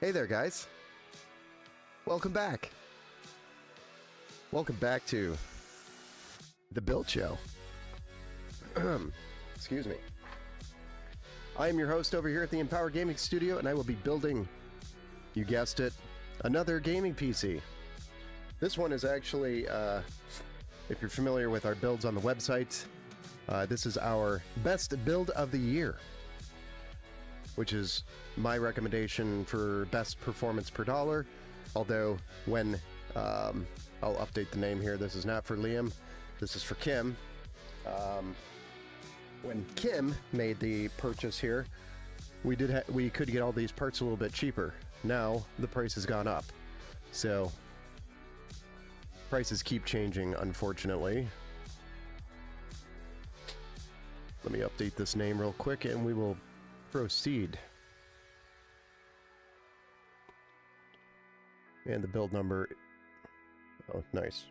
Hey there, guys. Welcome back. Welcome back to The Build Show. Excuse me. I am your host over here at the Empower Gaming Studio, and I will be building, you guessed it, another gaming PC. This one is actually, if you're familiar with our builds on the website, this is our best build of the year, which is my recommendation for best performance per dollar. Although when I'll update the name here, this is not for Liam, this is for Kim. When Kim made the purchase here, we could get all these parts a little bit cheaper. Now the price has gone up, so prices keep changing, unfortunately. Let me update this name real quick and we will proceed. And the build number, oh nice.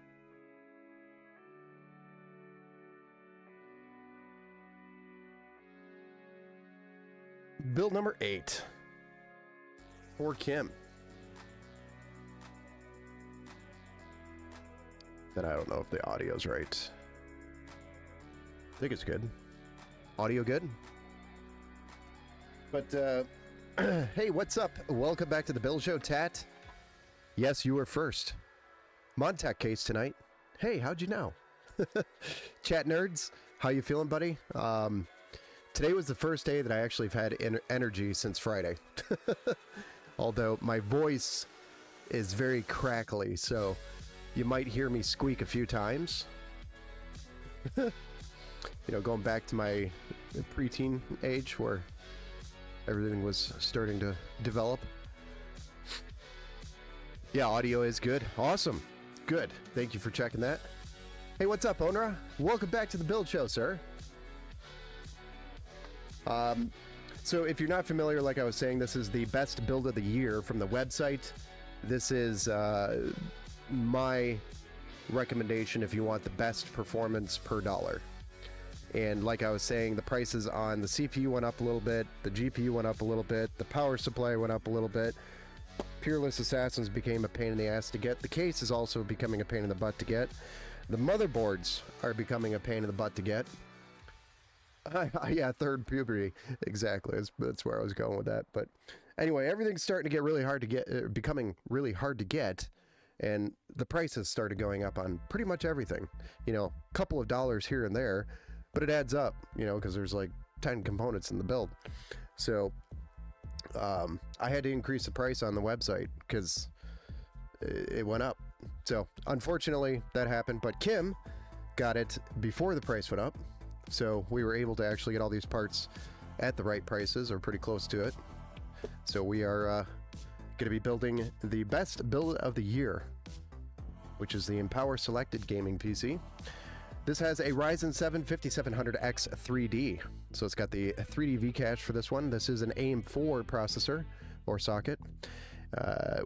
Build number 8 for Kim. Then I don't know if the audio's right. I think it's good. Audio good? But hey, what's up? Welcome back to the Build Show, Tat. Yes, you were first. Montech case tonight. Hey, how'd you know? Chat nerds, how you feeling, buddy? Today was the first day that I actually have had energy since Friday. Although my voice is very crackly, so you might hear me squeak a few times. You know, going back to my preteen age where everything was starting to develop. Yeah, audio is good. Awesome. Good. Thank you for checking that. Hey, what's up, Onra? Welcome back to the Build Show, sir. So if you're not familiar, like I was saying, this is the best build of the year from the website. This is my recommendation if you want the best performance per dollar. And like I was saying, the prices on the CPU went up a little bit, the GPU went up a little bit, the power supply went up a little bit. Peerless Assassins became a pain in the ass to get. The case is also becoming a pain in the butt to get. The motherboards are becoming a pain in the butt to get. Yeah, third puberty. Exactly. That's where I was going with that. But anyway, everything's starting to get really hard to get, becoming really hard to get. And the prices started going up on pretty much everything. You know, a couple of dollars here and there, but it adds up, you know, because there's like 10 components in the build. So I had to increase the price on the website because it went up. So unfortunately that happened, but Kim got it before the price went up. So we were able to actually get all these parts at the right prices, or pretty close to it. So we are going to be building the best build of the year, which is the Empower Selected Gaming PC. This has a Ryzen 7 5700X 3D. So it's got the 3D V-Cache for this one. This is an AM4 processor or socket,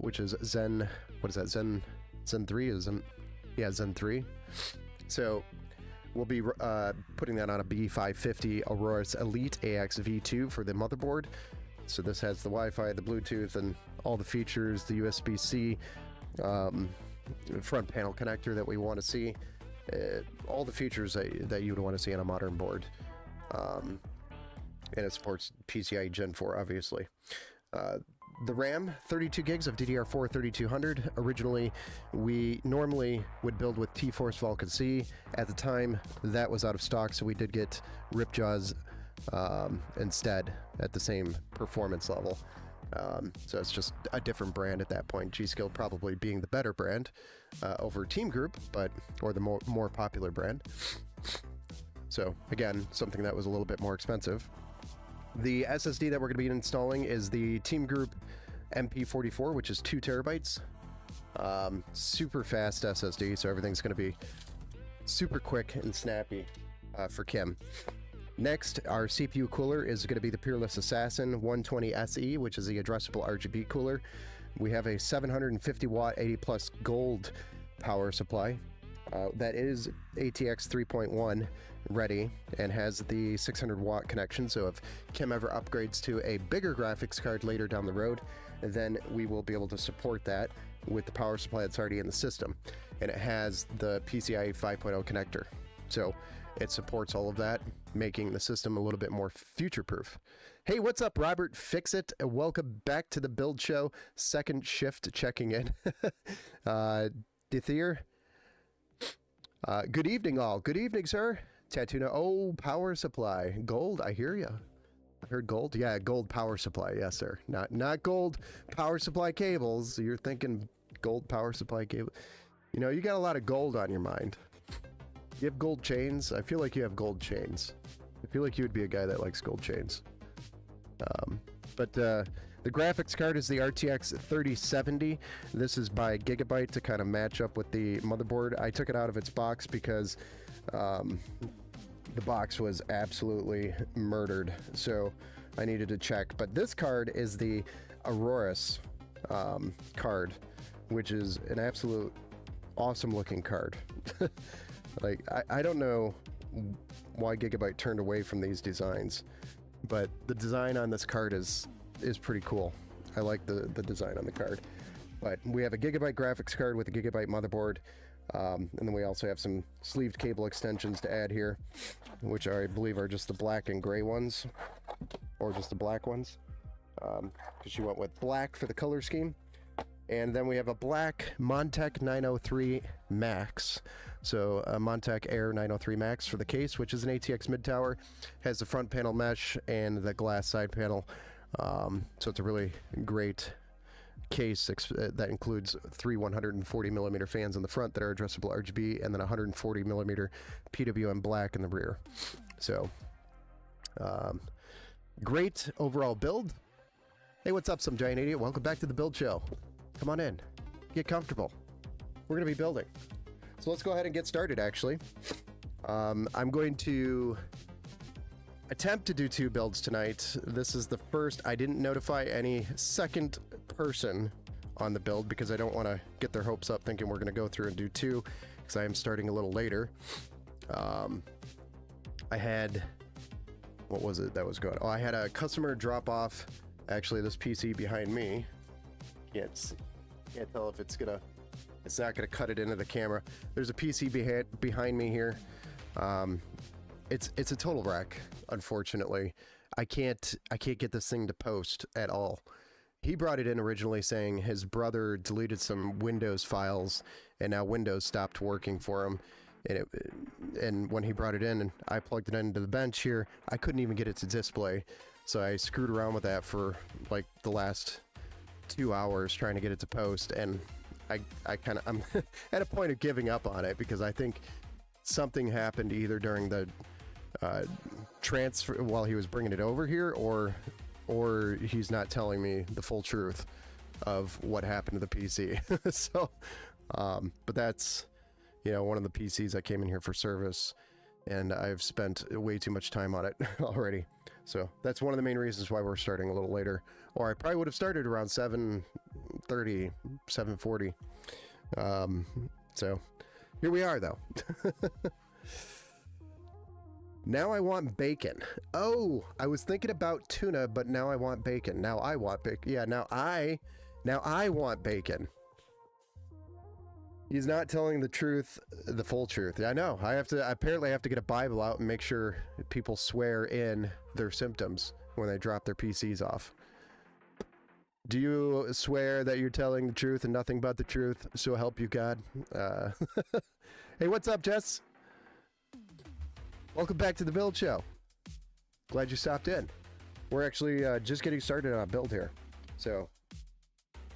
which is Zen, what is that? Zen 3 yeah, Zen 3. So we'll be putting that on a B550 Aorus Elite AX V2 for the motherboard. So this has the Wi-Fi, the Bluetooth, and all the features, the USB-C front panel connector that we want to see. All the features that you would want to see on a modern board. And it supports PCIe Gen 4, obviously. The RAM, 32 gigs of DDR4 3200. Originally, we normally would build with T-Force Vulcan C. At the time, that was out of stock, so we did get Ripjaws instead at the same performance level. So it's just a different brand at that point. G.Skill probably being the better brand over Team Group, or the more popular brand. So again, something that was a little bit more expensive. The SSD that we're going to be installing is the Team Group MP44, which is 2 terabytes. Super fast SSD, so everything's going to be super quick and snappy for Kim. Next, our CPU cooler is going to be the Peerless Assassin 120 SE, which is the addressable RGB cooler. We have a 750 watt 80 plus gold power supply. that is ATX 3.1 ready and has the 600 watt connection. So if Kim ever upgrades to a bigger graphics card later down the road, then we will be able to support that with the power supply that's already in the system. And it has the PCIe 5.0 connector. So it supports all of that, making the system a little bit more future-proof. Hey, what's up, Robert Fixit? Welcome back to the Build Show. Second shift checking in. Dithier. Good evening, all. Good evening, sir. Tatuna. Oh, power supply. Gold, I hear you. I heard gold. Yeah, gold power supply. Yes, sir. Not gold power supply cables. You're thinking gold power supply cable. You know, you got a lot of gold on your mind. You have gold chains? I feel like you have gold chains. I feel like you would be a guy that likes gold chains. But the graphics card is the RTX 3070. This is by Gigabyte to kind of match up with the motherboard. I took it out of its box because the box was absolutely murdered, so I needed to check. But this card is the Aorus card, which is an absolute awesome looking card. Like, I don't know why Gigabyte turned away from these designs, but the design on this card is pretty cool. I like the design on the card. But we have a Gigabyte graphics card with a Gigabyte motherboard, and then we also have some sleeved cable extensions to add here, which I believe are just the black and gray ones, or just the black ones, because she went with black for the color scheme. And then we have a black Montech 903 Max. So a Montech Air 903 Max for the case, which is an ATX mid-tower, has the front panel mesh and the glass side panel. So it's a really great case that includes three 140mm fans in the front that are addressable RGB, and then 140mm PWM black in the rear. So great overall build. Hey, what's up, some giant idiot? Welcome back to the Build Show. Come on in, get comfortable. We're gonna be building. So let's go ahead and get started, actually. I'm going to attempt to do 2 builds tonight. This is the first. I didn't notify any second person on the build because I don't want to get their hopes up thinking we're going to go through and do 2, because I am starting a little later. I had, what was it that was going on? Oh, I had a customer drop off, actually, this PC behind me. Can't tell if it's not gonna cut it into the camera. There's a PC behind me here. It's a total wreck, unfortunately. I can't get this thing to post at all. He brought it in originally saying his brother deleted some Windows files and now Windows stopped working for him. And when he brought it in and I plugged it into the bench here, I couldn't even get it to display. So I screwed around with that for like the last 2 hours trying to get it to post, and I'm at a point of giving up on it because I think something happened either during the transfer while he was bringing it over here, or he's not telling me the full truth of what happened to the PC. So, but that's, you know, one of the PCs that came in here for service, and I've spent way too much time on it already. So that's one of the main reasons why we're starting a little later, or I probably would have started around 7:30, 7:40. So here we are, though. Now I want bacon. Oh, I was thinking about tuna, but now I want bacon. Now I want bacon. Yeah, now I want bacon. He's not telling the truth, the full truth. I know. I apparently have to get a Bible out and make sure people swear in their symptoms when they drop their PCs off. Do you swear that you're telling the truth and nothing but the truth, so help you God? Hey, what's up, Jess? Welcome back to the Build Show. Glad you stopped in. We're actually just getting started on a build here. So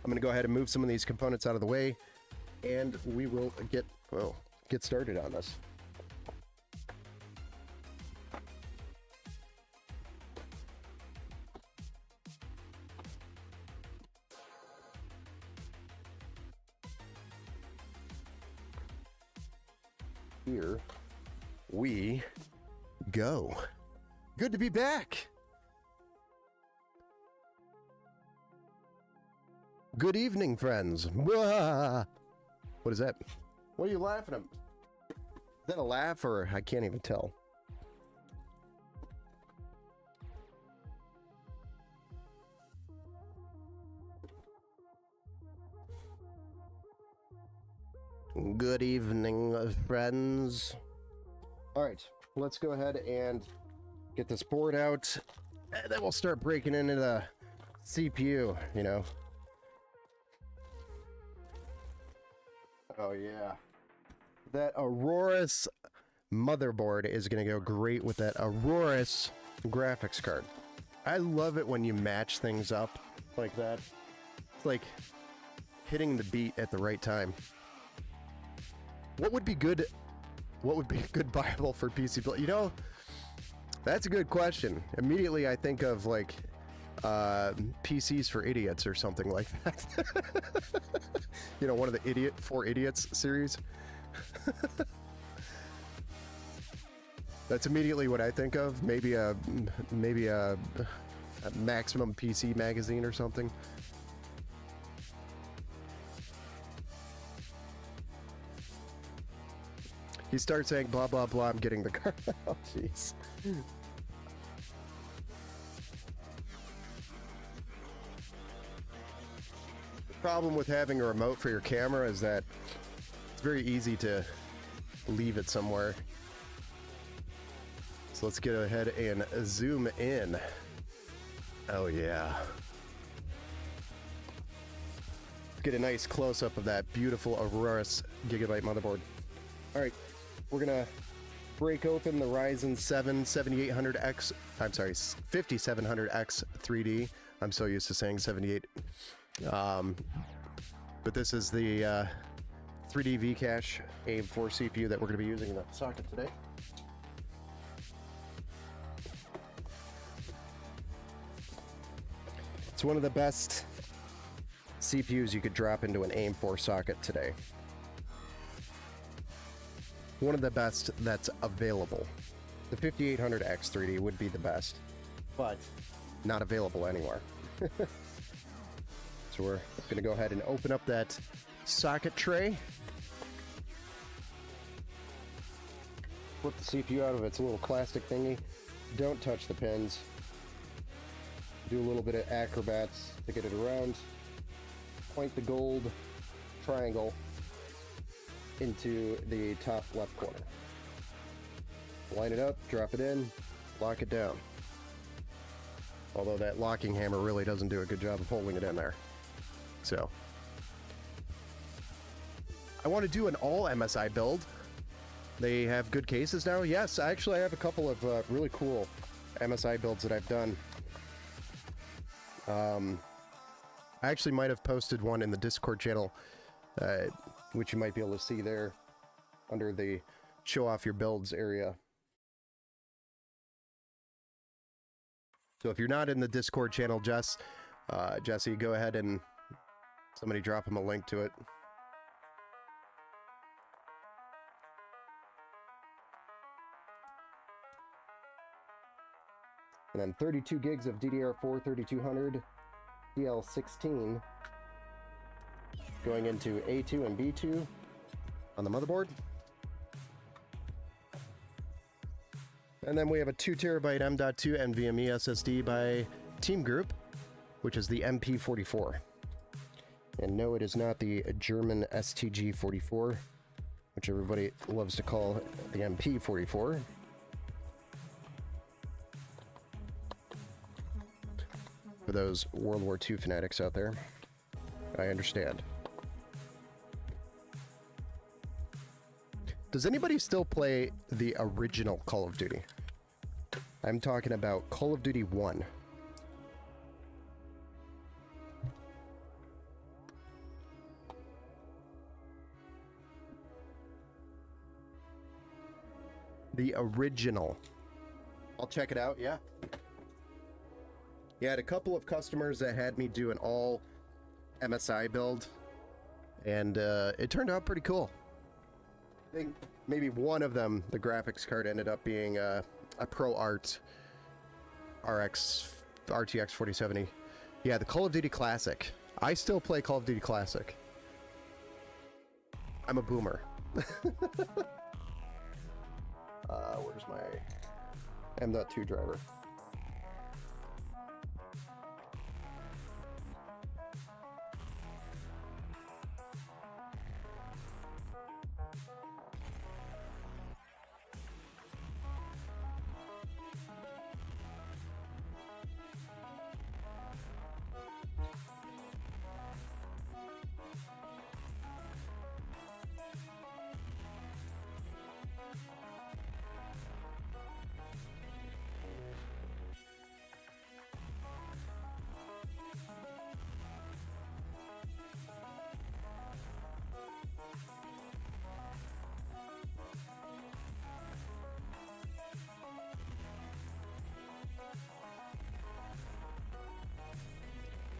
I'm going to go ahead and move some of these components out of the way, and we will get started on this. Here we go. Good to be back. Good evening, friends. What is that? What are you laughing at? Is that a laugh or I can't even tell? Good evening, friends. All right, let's go ahead and get this board out, and then we'll start breaking into the CPU, you know. Oh, yeah. That Aorus motherboard is going to go great with that Aorus graphics card. I love it when you match things up like that. It's like hitting the beat at the right time. What would be good? What would be a good Bible for PC play? You know, that's a good question. Immediately, I think of like PCs for idiots or something like that. You know, one of the For Idiots series. That's immediately what I think of. Maybe a Maximum PC magazine or something. He starts saying blah blah blah, I'm getting the car. Oh jeez. The problem with having a remote for your camera is that it's very easy to leave it somewhere. So let's get ahead and zoom in. Oh yeah. Let's get a nice close-up of that beautiful Aorus Gigabyte motherboard. All right. We're gonna break open the Ryzen 7 7800X, I'm sorry, 5700X 3D. I'm so used to saying 78. But this is the 3D V-Cache AIM4 CPU that we're gonna be using in the socket today. It's one of the best CPUs you could drop into an AIM4 socket today. One of the best that's available. The 5800X 3D would be the best, but not available anywhere. So we're going to go ahead and open up that socket tray. Flip the CPU out of its little plastic thingy. Don't touch the pins. Do a little bit of acrobats to get it around. Point the gold triangle into the top left corner. Line it up, drop it in, lock it down. Although that locking hammer really doesn't do a good job of holding it in there. So, I want to do an all MSI build. They have good cases now. Yes, actually I have a couple of really cool MSI builds that I've done. I actually might have posted one in the Discord channel, which you might be able to see there under the show off your builds area. So if you're not in the Discord channel, Jesse, go ahead and somebody drop him a link to it. And then 32 gigs of DDR4 3200 DL16 going into A2 and B2 on the motherboard. And then we have a 2 terabyte M.2 NVMe SSD by Team Group, which is the MP44. And no, it is not the German STG44, which everybody loves to call the MP44. For those World War II fanatics out there, I understand. Does anybody still play the original Call of Duty? I'm talking about Call of Duty 1. The original. I'll check it out, yeah. Yeah, I had a couple of customers that had me do an all MSI build, and it turned out pretty cool. I think maybe one of them, the graphics card, ended up being a ProArt RTX 4070. Yeah, the Call of Duty Classic. I still play Call of Duty Classic. I'm a boomer. Where's my M.2 driver?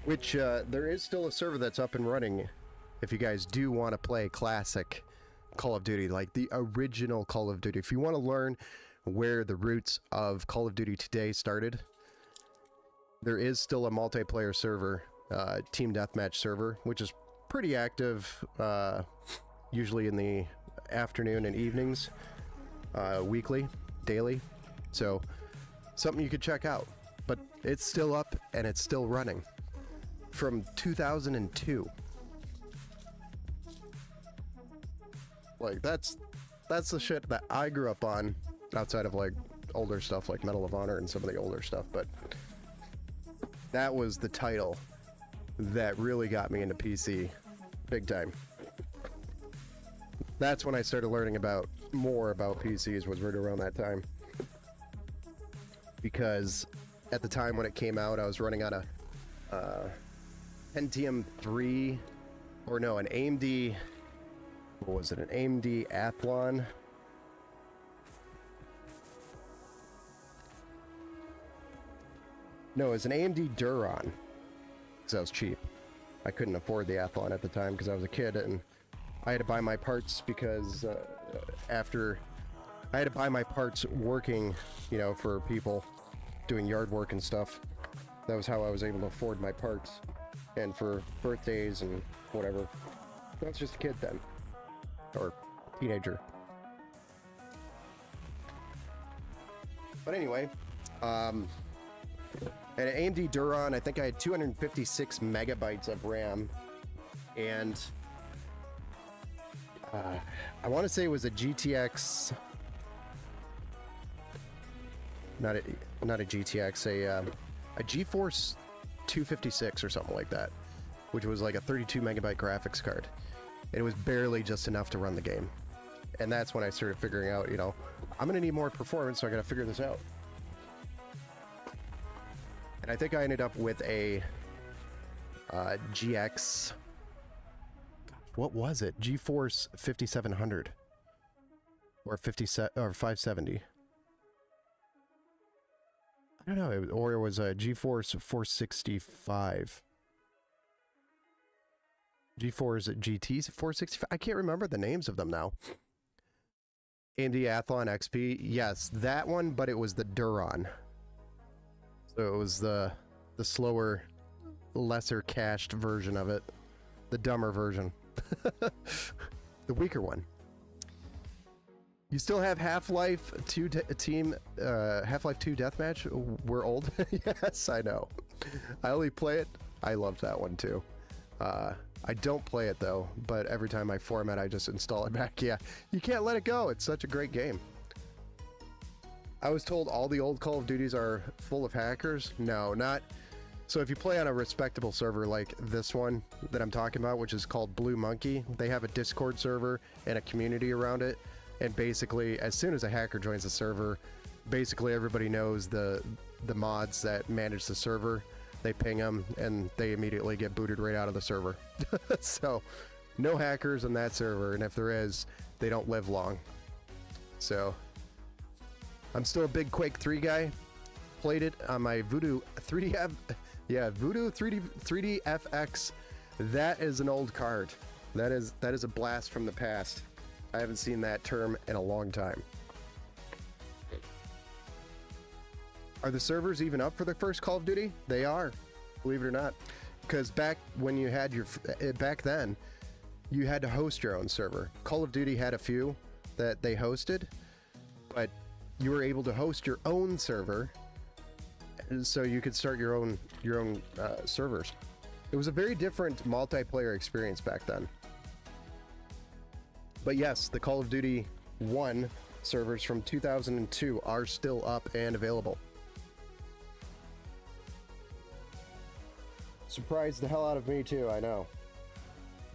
Which there is still a server that's up and running if you guys do want to play classic Call of Duty, like the original Call of Duty. If you want to learn where the roots of Call of Duty today started, there is still a multiplayer server, team deathmatch server, which is pretty active, usually in the afternoon and evenings, weekly, daily. So something you could check out. But it's still up and it's still running. From 2002. Like that's the shit that I grew up on, outside of like older stuff like Medal of Honor and some of the older stuff, but that was the title that really got me into PC big time. That's when I started learning more about PCs, was right around that time. Because at the time when it came out, I was running on a Pentium 3, or no, an AMD, what was it, an AMD Athlon? No, it was an AMD Duron, because I was cheap. I couldn't afford the Athlon at the time because I was a kid, and I had to buy my parts because after I had to buy my parts working, you know, for people doing yard work and stuff. That was how I was able to afford my parts. And for birthdays and whatever. I was just a kid then. Or teenager. But anyway, an AMD Duron, I think I had 256 megabytes of RAM. And I want to say it was a GTX... Not a GTX, a GeForce 256 or something like that, which was like a 32 megabyte graphics card. And it was barely just enough to run the game. And that's when I started figuring out, you know, I'm gonna need more performance, so I gotta figure this out. And I think I ended up with a GX, what was it? GeForce 5700 or 570. I don't know, or it was a GeForce 465. GeForce GT 465. I can't remember the names of them now. AMD Athlon XP. Yes, that one, but it was the Duron. So it was the slower, lesser cached version of it. The dumber version. The weaker one. You still have Half-Life 2 Half-Life 2 Deathmatch? We're old. Yes, I know. I only play it. I loved that one too. I don't play it though, but every time I format, I just install it back. Yeah, you can't let it go. It's such a great game. I was told all the old Call of Duties are full of hackers. No, not. So if you play on a respectable server like this one that I'm talking about, which is called Blue Monkey, they have a Discord server and a community around it. And basically, as soon as a hacker joins the server, basically everybody knows the mods that manage the server. They ping them, and they immediately get booted right out of the server. So, no hackers on that server, and if there is, they don't live long. So, I'm still a big Quake 3 guy. Played it on my Voodoo 3D, Voodoo 3D FX. That is an old card. That is a blast from the past. I haven't seen that term in a long time. Are the servers even up for the first Call of Duty? They are, believe it or not. Because back when you had back then, you had to host your own server. Call of Duty had a few that they hosted, but you were able to host your own server, so you could start your own servers. It was a very different multiplayer experience back then. But yes, the Call of Duty 1 servers from 2002 are still up and available. Surprised the hell out of me too, I know.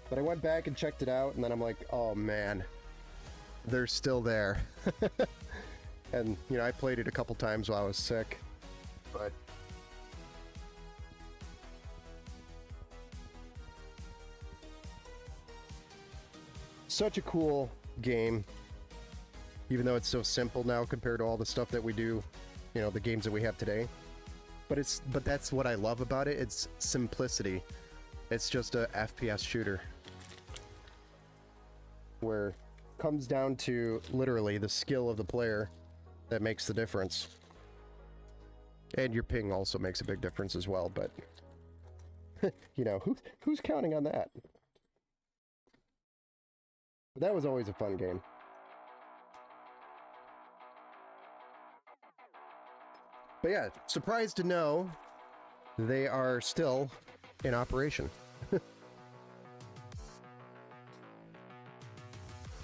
But I went back and checked it out, and then I'm like, oh man, they're still there. And, you know, I played it a couple times while I was sick, but... Such a cool game, even though it's so simple now compared to all the stuff that we do, you know, the games that we have today. But that's what I love about it. It's simplicity. It's just a FPS shooter where it comes down to literally the skill of the player that makes the difference. And your ping also makes a big difference as well, but you know, who's counting on that? But that was always a fun game. But yeah, surprised to know they are still in operation.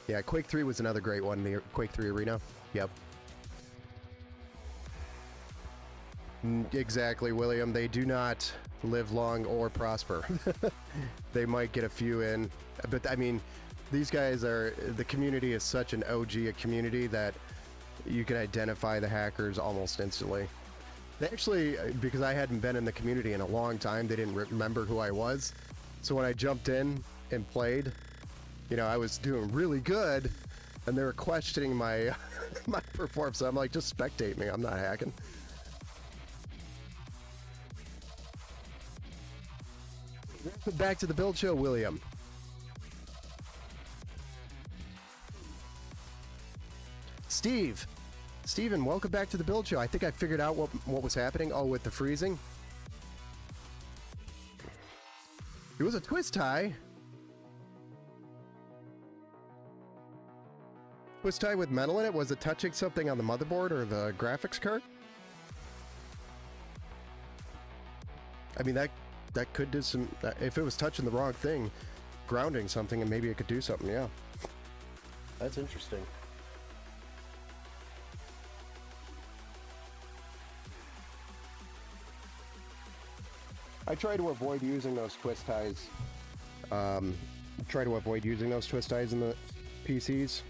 Yeah, Quake 3 was another great one, the Quake 3 Arena. Yep. Exactly, William. They do not live long or prosper. They might get a few in, but I mean, these guys are, the community is such an OG community that you can identify the hackers almost instantly. They actually, because I hadn't been in the community in a long time, they didn't remember who I was. So when I jumped in and played, you know, I was doing really good, and they were questioning my my performance. I'm like, just spectate me, I'm not hacking. Back to the build show, William. Steven, welcome back to the build show. I think I figured out what was happening. Oh, with the freezing. It was a twist tie. Twist tie with metal in it? Was it touching something on the motherboard or the graphics card? I mean, that could do some... if it was touching the wrong thing, grounding something, and maybe it could do something, yeah. That's interesting. I try to avoid using those twist ties. Try to avoid using those twist ties in the PCs.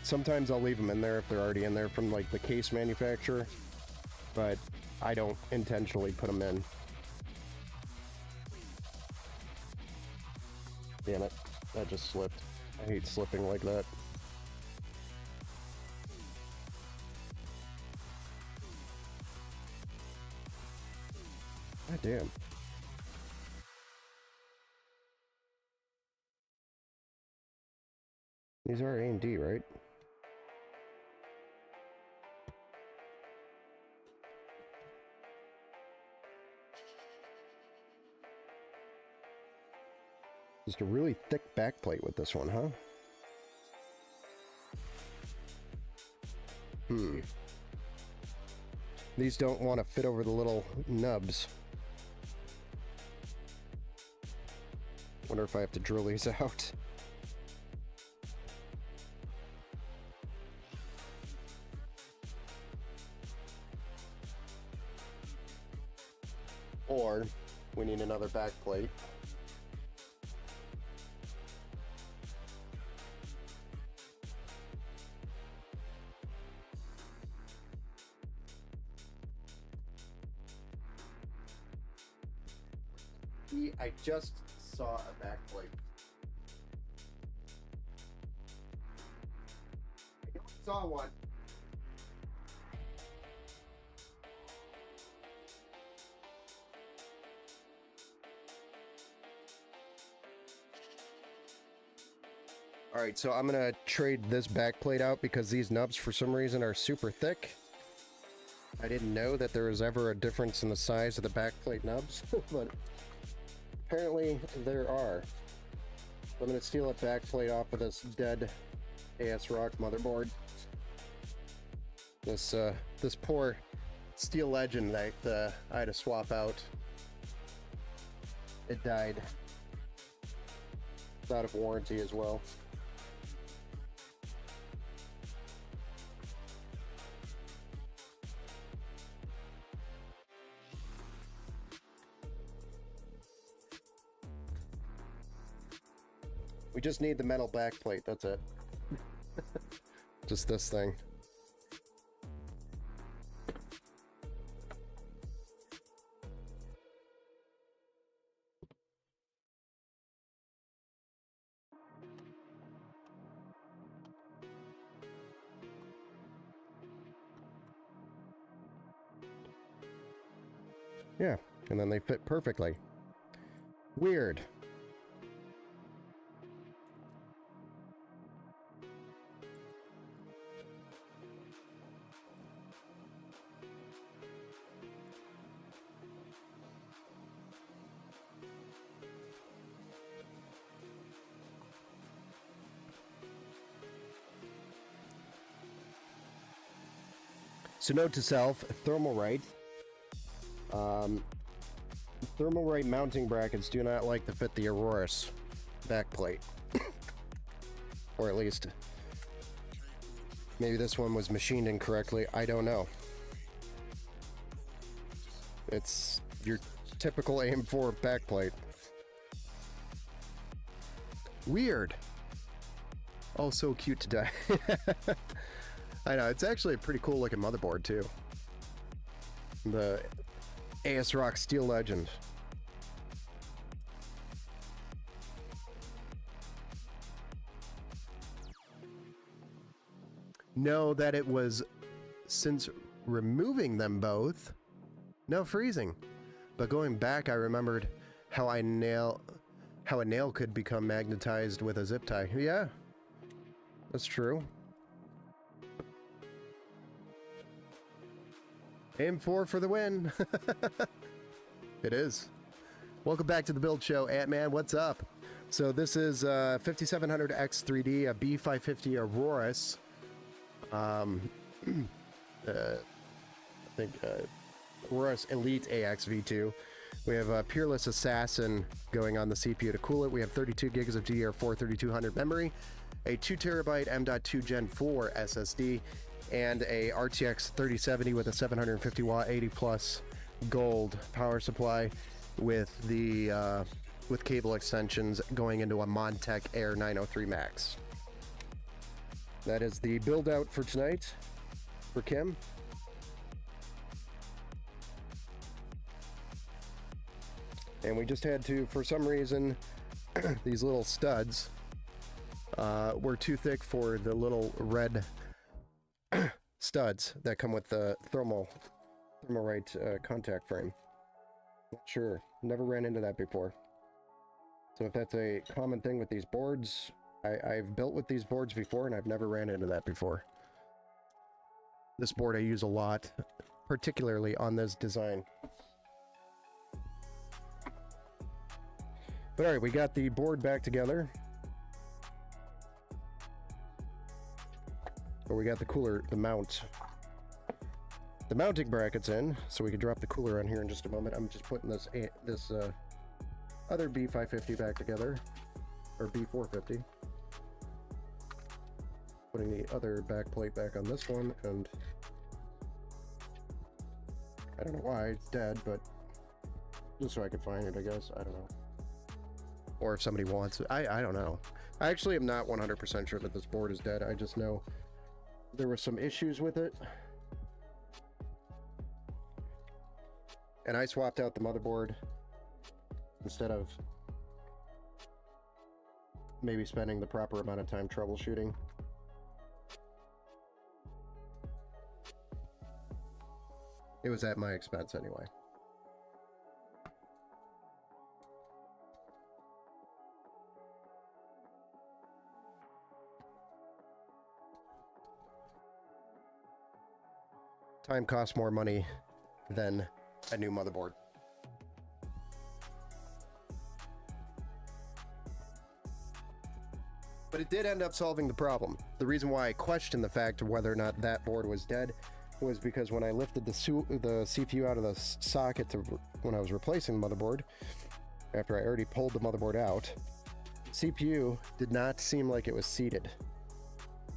Sometimes I'll leave them in there if they're already in there from like the case manufacturer, but I don't intentionally put them in. Damn it, that just slipped. I hate slipping like that. God damn. These are AMD, right? Just a really thick backplate with this one, huh? These don't want to fit over the little nubs. Wonder if I have to drill these out. Or we need another backplate. I just saw a backplate. I saw one. All right, so I'm gonna trade this backplate out because these nubs for some reason are super thick. I didn't know that there was ever a difference in the size of the backplate nubs, but apparently there are. I'm gonna steal a backplate off of this dead ASRock motherboard. This poor Steel Legend that I had to swap out. It died. It's out of warranty as well. We just need the metal backplate, that's it. Just this thing. Yeah, and then they fit perfectly. Weird. So note to self, Thermalright. Thermalright mounting brackets do not like to fit the Aorus backplate. Or at least, maybe this one was machined incorrectly, I don't know. It's your typical AM4 backplate. Weird. Oh, so cute to die. I know, it's actually a pretty cool looking motherboard too. The ASRock Steel Legend. Know that it was since removing them both. No freezing. But going back, I remembered how a nail could become magnetized with a zip tie. Yeah, that's true. AM4 for the win. It is. Welcome back to the Build Show, Ant-Man. What's up? So this is 5700X3D, a B550 Aorus. I think Aorus Elite AX V2. We have a Peerless Assassin going on the CPU to cool it. We have 32 gigs of DDR4 3200 memory, a 2 terabyte M.2 Gen 4 SSD, and a RTX 3070 with a 750 watt 80 plus gold power supply with the with cable extensions going into a Montech Air 903 Max. That is the build out for tonight for Kim. And we just had to, for some reason, these little studs were too thick for the little red studs that come with the Thermalright contact frame. Not sure. Never ran into that before. So if that's a common thing with these boards, I've built with these boards before and I've never ran into that before. This board I use a lot, particularly on this design. But alright, we got the board back together. But we got the cooler, the mounting brackets in, so we can drop the cooler on here in just a moment. I'm just putting this other B550 back together, or B450. Putting the other back plate back on this one, and I don't know why it's dead, but just so I can find it, I guess. I don't know. Or if somebody wants it. I don't know. I actually am not 100% sure that this board is dead. I just know there were some issues with it. And I swapped out the motherboard instead of maybe spending the proper amount of time troubleshooting. It was at my expense anyway. Time costs more money than a new motherboard. But it did end up solving the problem. The reason why I questioned the fact of whether or not that board was dead was because when I lifted the CPU out of the socket when I was replacing the motherboard, after I already pulled the motherboard out, CPU did not seem like it was seated.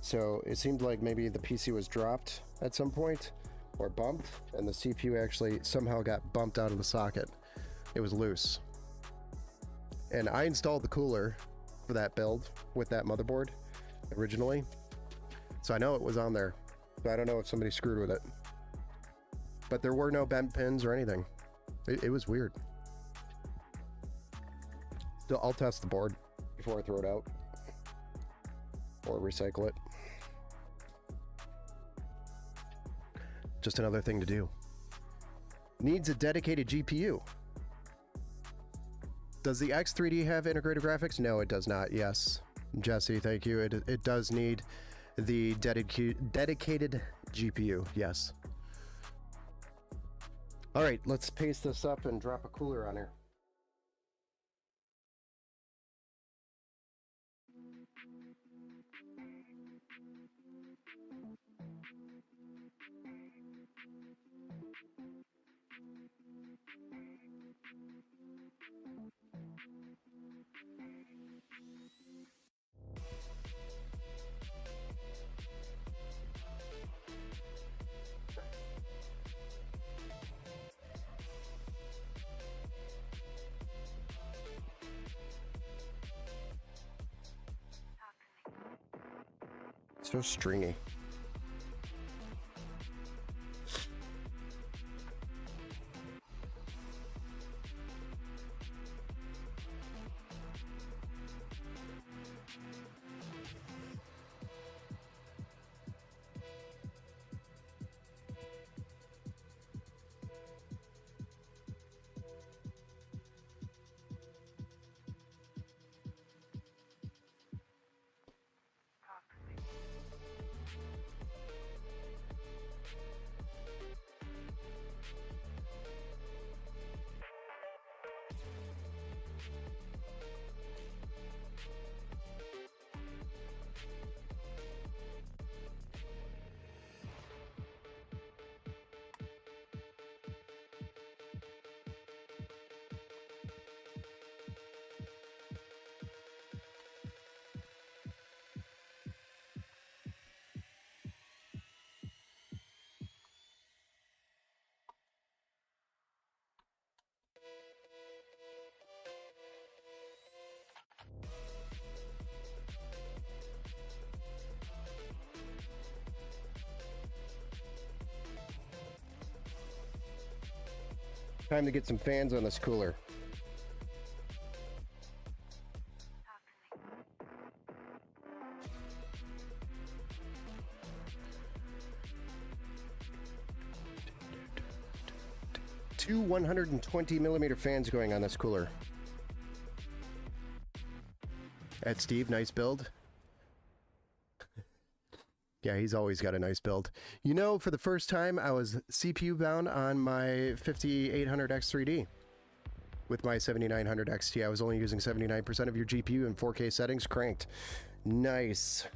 So it seemed like maybe the PC was dropped at some point or bumped, and the CPU actually somehow got bumped out of the socket. It was loose. And I installed the cooler for that build with that motherboard originally, so I know it was on there. But I don't know if somebody screwed with it. But there were no bent pins or anything. It was weird. Still, I'll test the board before I throw it out or recycle it. Just another thing to do. Needs a dedicated GPU. Does the X3D have integrated graphics? No, it does not. Yes. Jesse, thank you. It does need the dedicated GPU. Yes. All right, let's paste this up and drop a cooler on here. So stringy. Time to get some fans on this cooler. Two 120 millimeter fans going on this cooler. Ed Steve, nice build. Yeah, he's always got a nice build. You know, for the first time, I was CPU bound on my 5800 X3D. With my 7900 XT, I was only using 79% of your GPU in 4K settings cranked. Nice.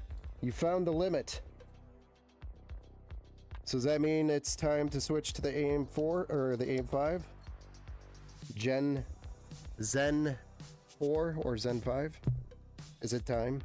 You found the limit. So does that mean it's time to switch to the AM4 or the AM5? Zen 4 or Zen 5? Is it time?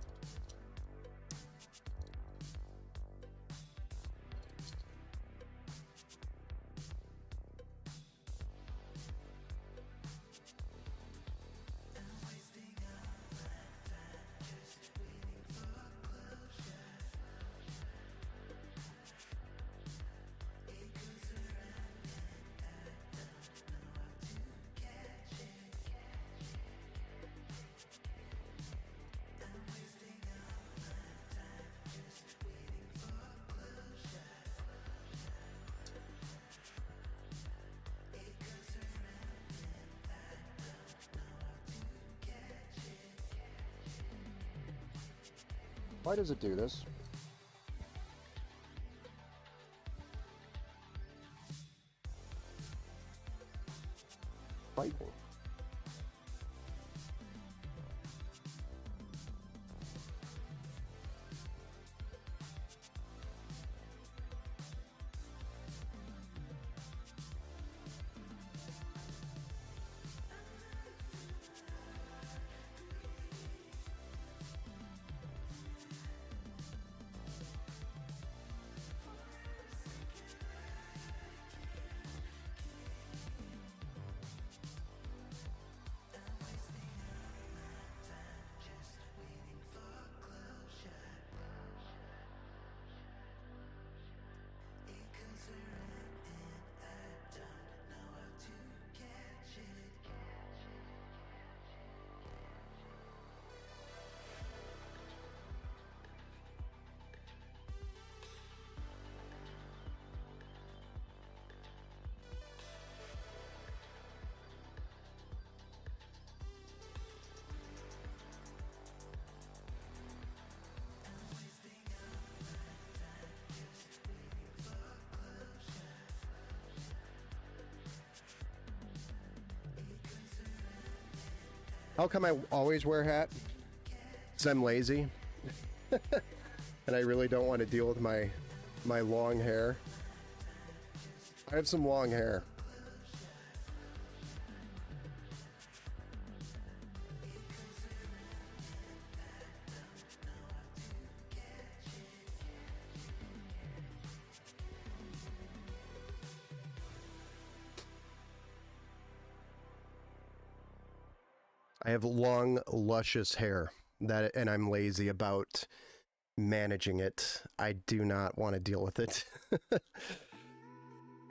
Why does it do this? Bite me. How come I always wear a hat? Because I'm lazy. And I really don't want to deal with my long hair. I have some long hair. I have long, luscious hair and I'm lazy about managing it. I do not want to deal with it.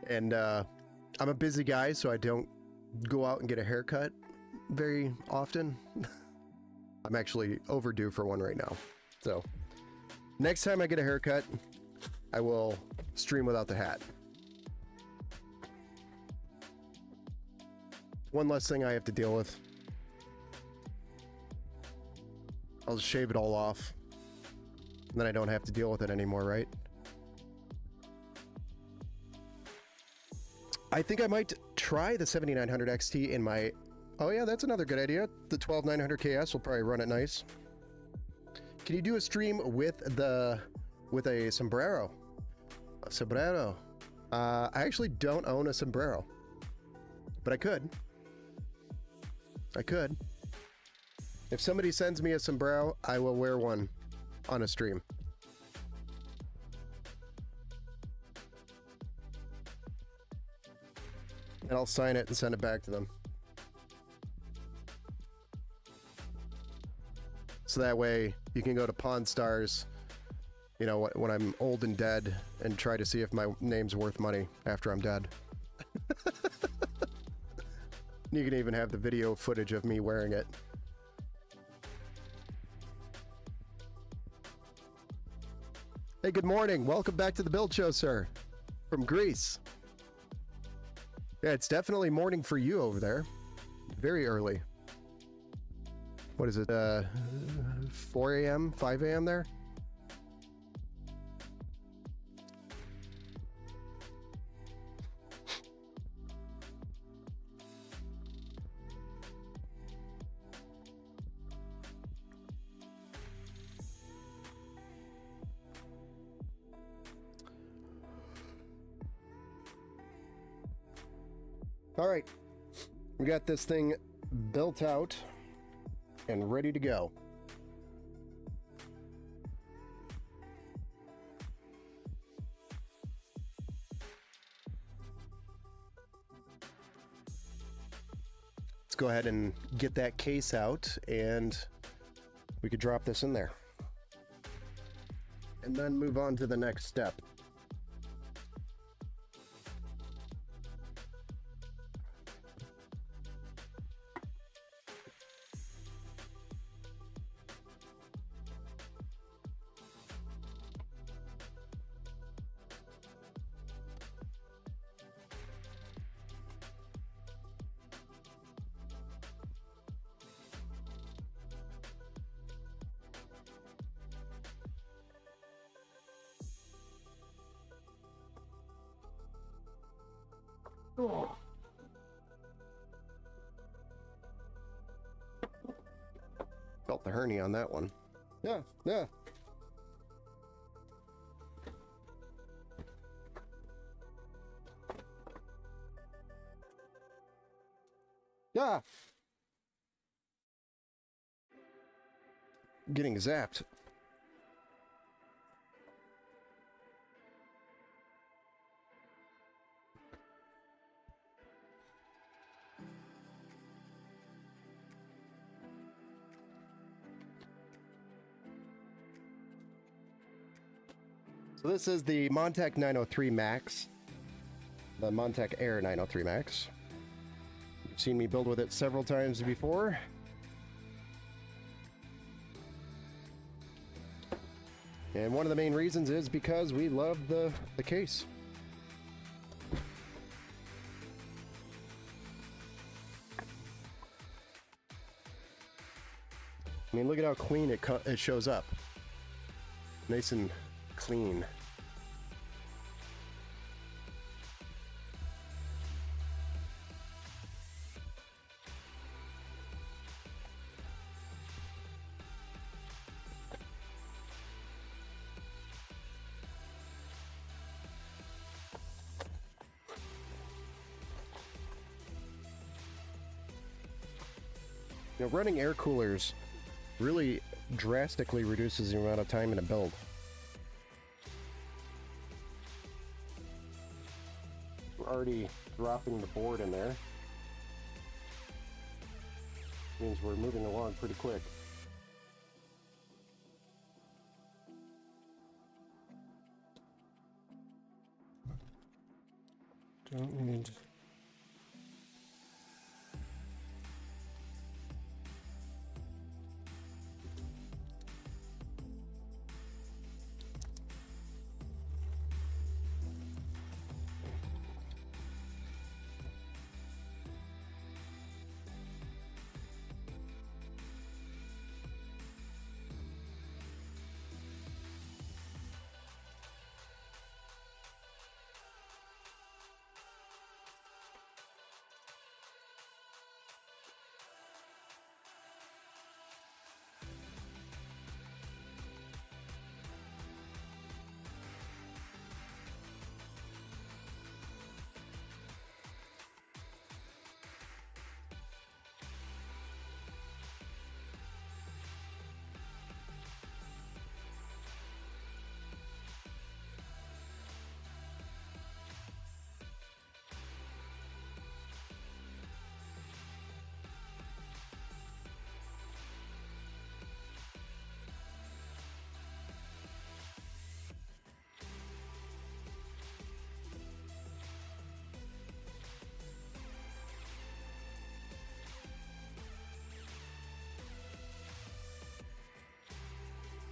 And I'm a busy guy, so I don't go out and get a haircut very often. I'm actually overdue for one right now. So next time I get a haircut, I will stream without the hat. One less thing I have to deal with. I'll just shave it all off. And then I don't have to deal with it anymore, right? I think I might try the 7900 XT in my... Oh yeah, that's another good idea. The 12900 KS will probably run it nice. Can you do a stream with a sombrero? A sombrero. I actually don't own a sombrero. But I could. I could. If somebody sends me a sombrero, I will wear one on a stream. And I'll sign it and send it back to them. So that way you can go to Pawn Stars, you know, when I'm old and dead, and try to see if my name's worth money after I'm dead. You can even have the video footage of me wearing it. Hey, good morning. Welcome back to the Build Show, sir. From Greece. Yeah, it's definitely morning for you over there. Very early. What is it, 4 a.m., 5 a.m. there? All right, we got this thing built out and ready to go. Let's go ahead and get that case out, and we could drop this in there. And then move on to the next step. Oh. Felt the hernia on that one. Yeah, yeah. Yeah. Getting zapped. So this is the Montec 903 Max, the Montec Air 903 Max. You've seen me build with it several times before. And one of the main reasons is because we love the case. I mean, look at how clean it shows up. Nice and clean. Running air coolers really drastically reduces the amount of time in a build. We're already dropping the board in there. Means we're moving along pretty quick. Don't need...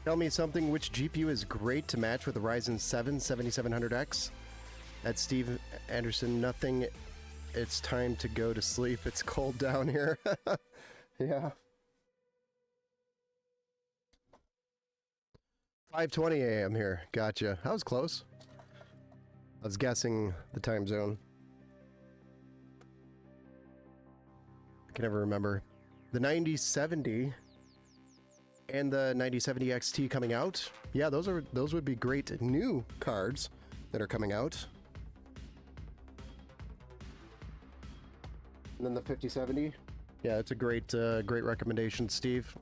Tell me something, which GPU is great to match with the Ryzen 7 7700X? That's Steve Anderson. Nothing. It's time to go to sleep. It's cold down here. Yeah. 5:20 a.m. here. Gotcha. I was close. I was guessing the time zone. I can never remember. The 9070 and the 9070 XT coming out. Yeah, those would be great new cards that are coming out. And then the 5070. Yeah, it's a great great recommendation, Steven.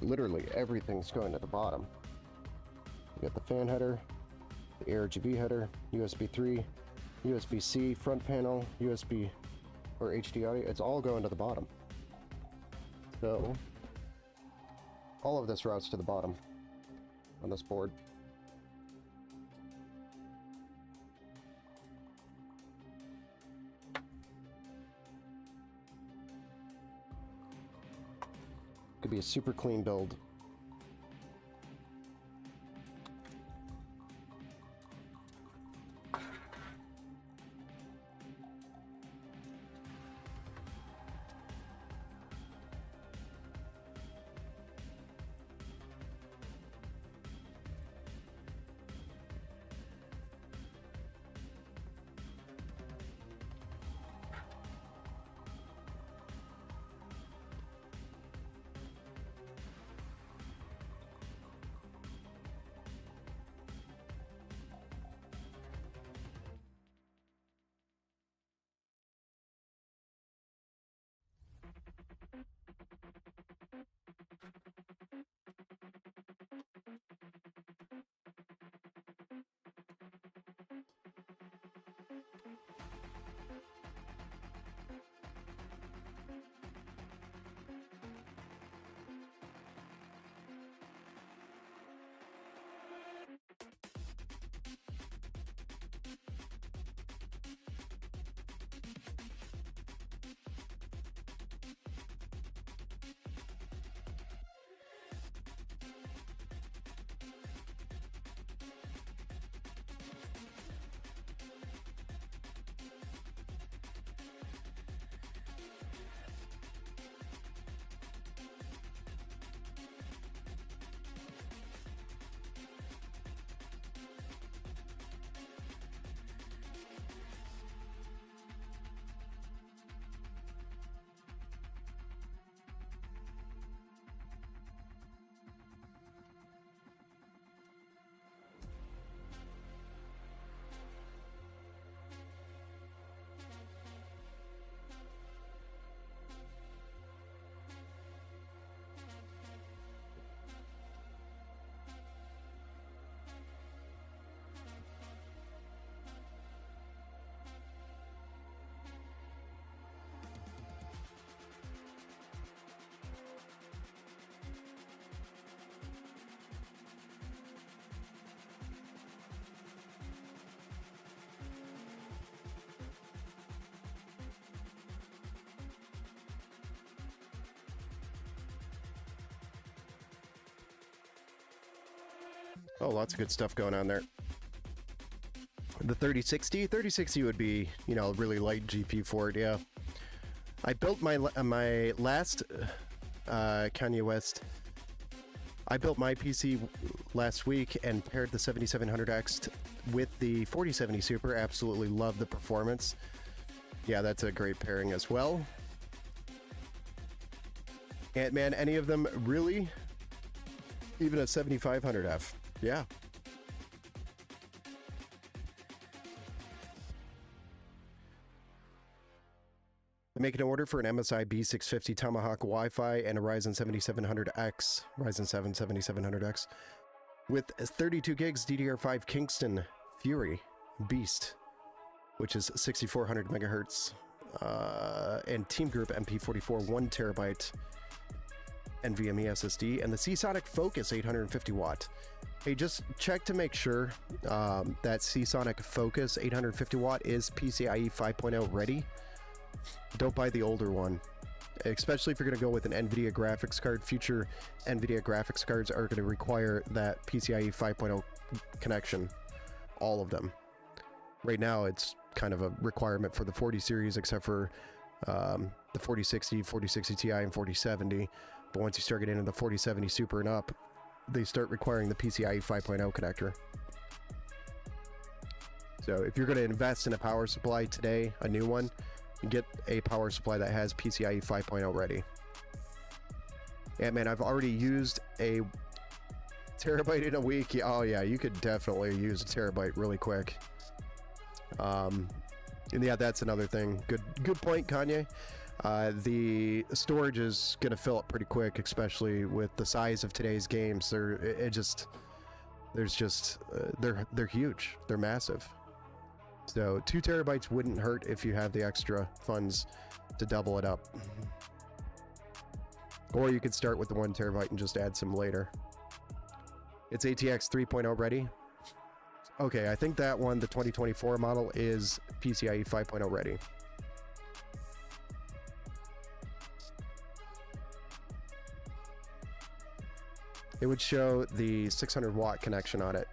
Literally everything's going to the bottom. You got the fan header, the ARGB header, USB 3, USB-C, front panel, USB or HD audio. It's all going to the bottom. So all of this routes to the bottom on this board. Could be a super clean build. Oh, lots of good stuff going on there. The 3060 would be, you know, a really light GPU for it, yeah. I built my last Kanye West. I built my PC last week and paired the 7700X with the 4070 Super. Absolutely love the performance. Yeah, that's a great pairing as well. And man, any of them really? Even a 7500F. Yeah. I'm making an order for an MSI B650 Tomahawk Wi-Fi and a Ryzen 7700X, Ryzen 7 7700X, with 32 gigs DDR5 Kingston Fury Beast, which is 6400 megahertz, and Team Group MP44 1 terabyte NVMe SSD, and the Seasonic Focus 850 watt. Hey, just check to make sure that Seasonic Focus 850 watt is PCIe 5.0 ready. Don't buy the older one, especially if you're going to go with an NVIDIA graphics card. Future NVIDIA graphics cards are going to require that PCIe 5.0 connection, all of them. Right now, it's kind of a requirement for the 40 series, except for the 4060, 4060 Ti, and 4070. But once you start getting into the 4070 Super and up, they start requiring the PCIe 5.0 connector. So if you're going to invest in a power supply today, a new one, get a power supply that has PCIe 5.0 ready. Yeah, man, I've already used a terabyte in a week. Oh yeah, you could definitely use a terabyte really quick. And yeah, that's another thing. Good point, Kanye. The storage is gonna fill up pretty quick, especially with the size of today's games. They're huge. They're massive. So 2 terabytes wouldn't hurt if you have the extra funds to double it up. Or you could start with the 1 terabyte and just add some later. It's ATX 3.0 ready. Okay, I think that one, the 2024 model, is PCIe 5.0 ready. It would show the 600 watt connection on it.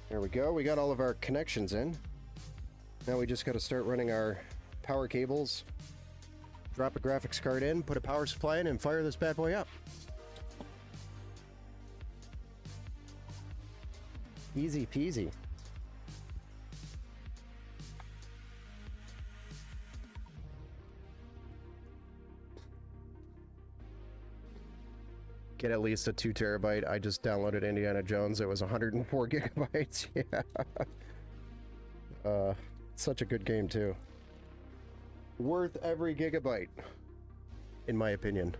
There we go. We got all of our connections in. Now we just got to start running our power cables, drop a graphics card in, put a power supply in, and fire this bad boy up. Easy peasy. get at least a 2 terabyte. I just downloaded Indiana Jones. It was 104 gigabytes. Yeah. Such a good game too. Worth every gigabyte, in my opinion.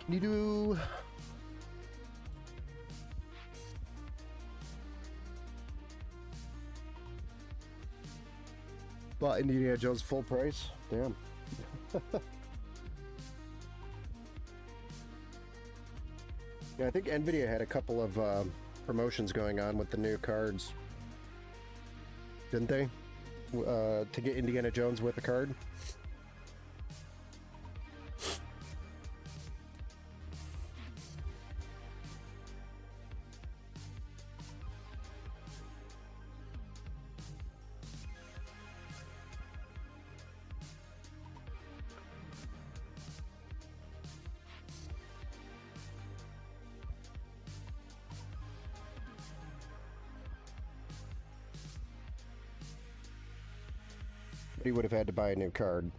Can you do... Bought Indiana Jones full price? Damn. Yeah, I think Nvidia had a couple of promotions going on with the new cards. Didn't they? To get Indiana Jones with a card? He would have had to buy a new card.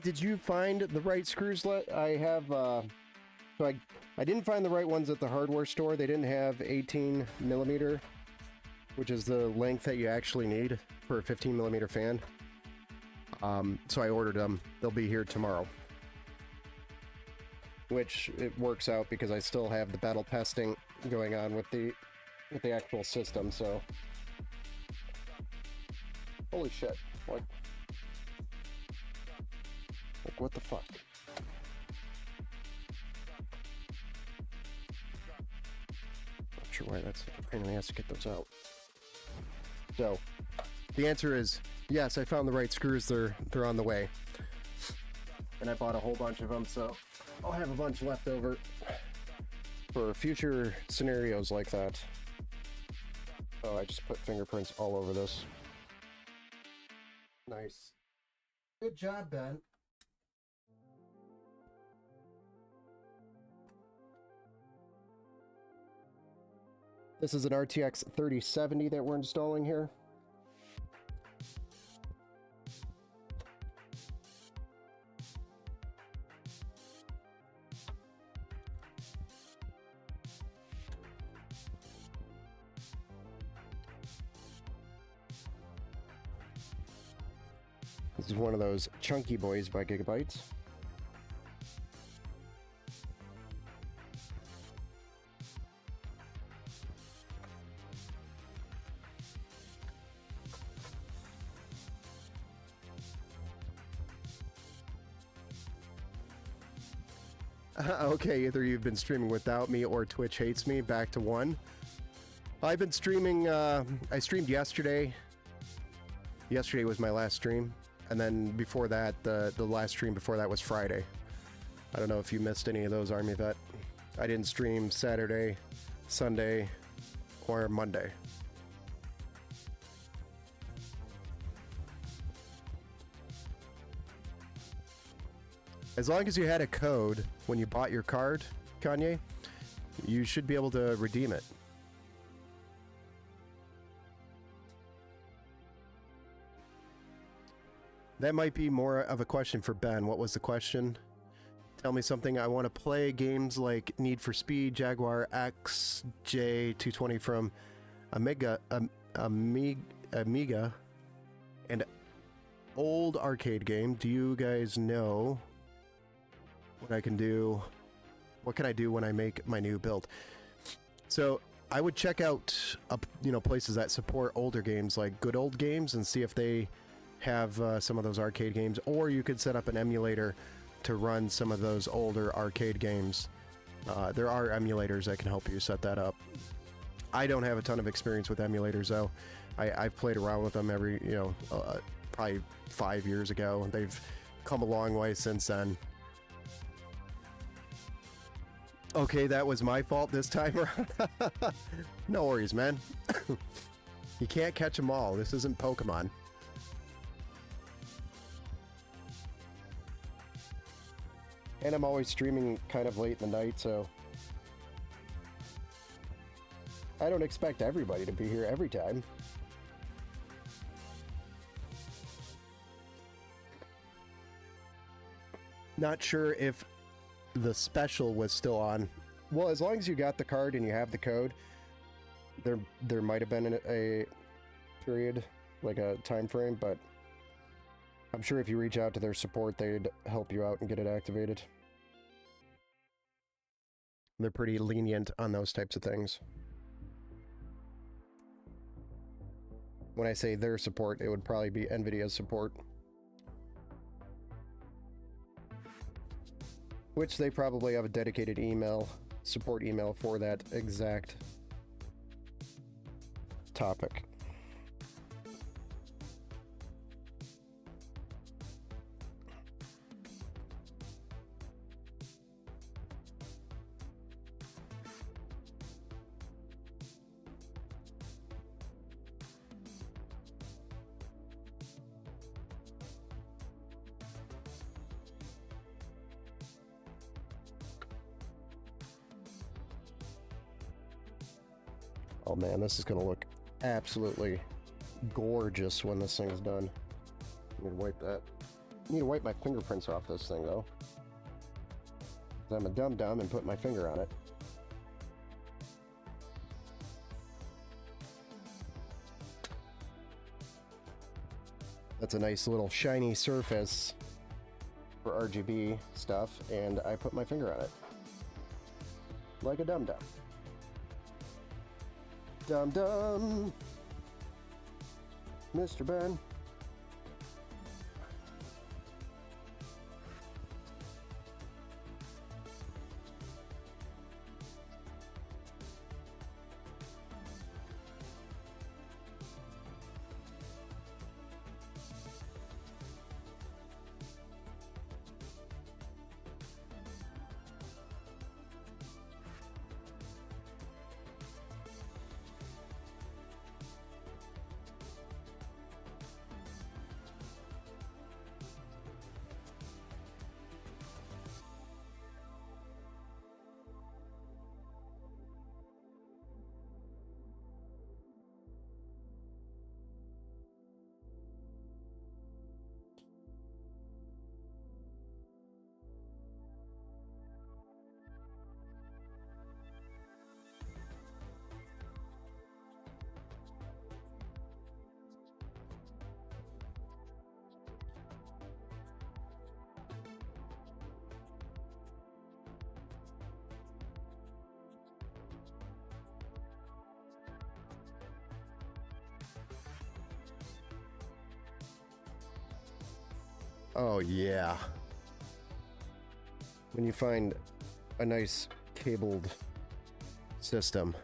Did you find the right screws? I have, so I didn't find the right ones at the hardware store. They didn't have 18 millimeter, which is the length that you actually need for a 15 millimeter fan. So I ordered them. They'll be here tomorrow. Which it works out because I still have the battle testing going on with the actual system, so. Holy shit. Like what the fuck? Not sure why that's a pain in the ass to get those out. So, the answer is yes, I found the right screws. They're on the way. And I bought a whole bunch of them, so I'll have a bunch left over for future scenarios like that. Oh, I just put fingerprints all over this. Nice. Good job, Ben. This is an RTX 3070 that we're installing here. This is one of those chunky boys by Gigabyte. Okay, either you've been streaming without me or Twitch hates me. Back to one. I've been streaming, I streamed yesterday. Yesterday was my last stream. And then before that, the last stream before that was Friday. I don't know if you missed any of those, Army Vet. I didn't stream Saturday, Sunday, or Monday. As long as you had a code when you bought your card, Kanye, you should be able to redeem it. That might be more of a question for Ben. What was the question? Tell me something. I want to play games like Need for Speed, Jaguar XJ220 from Amiga, and old arcade game. Do you guys know what I can do? What can I do when I make my new build? So I would check out, places that support older games, like Good Old Games, and see if they have some of those arcade games, or you could set up an emulator to run some of those older arcade games. There are emulators that can help you set that up. I don't have a ton of experience with emulators, though. I've played around with them probably 5 years ago. They've come a long way since then. Okay, that was my fault this time around. No worries, man. You can't catch them all. This isn't Pokemon. And I'm always streaming kind of late in the night, so I don't expect everybody to be here every time. Not sure if the special was still on. Well, as long as you got the card and you have the code, there might have been a period, like a time frame, but I'm sure if you reach out to their support, they'd help you out and get it activated. They're pretty lenient on those types of things. When I say their support, it would probably be NVIDIA's support. Which they probably have a dedicated support email for that exact topic. Oh man, this is gonna look absolutely gorgeous when this thing's done. I'm gonna wipe that. I need to wipe my fingerprints off this thing, though. I'm a dum-dum and put my finger on it. That's a nice little shiny surface for RGB stuff, and I put my finger on it. Like a dum-dum. Dum-dum! Mr. Ben. Oh, yeah. When you find a nice cabled system.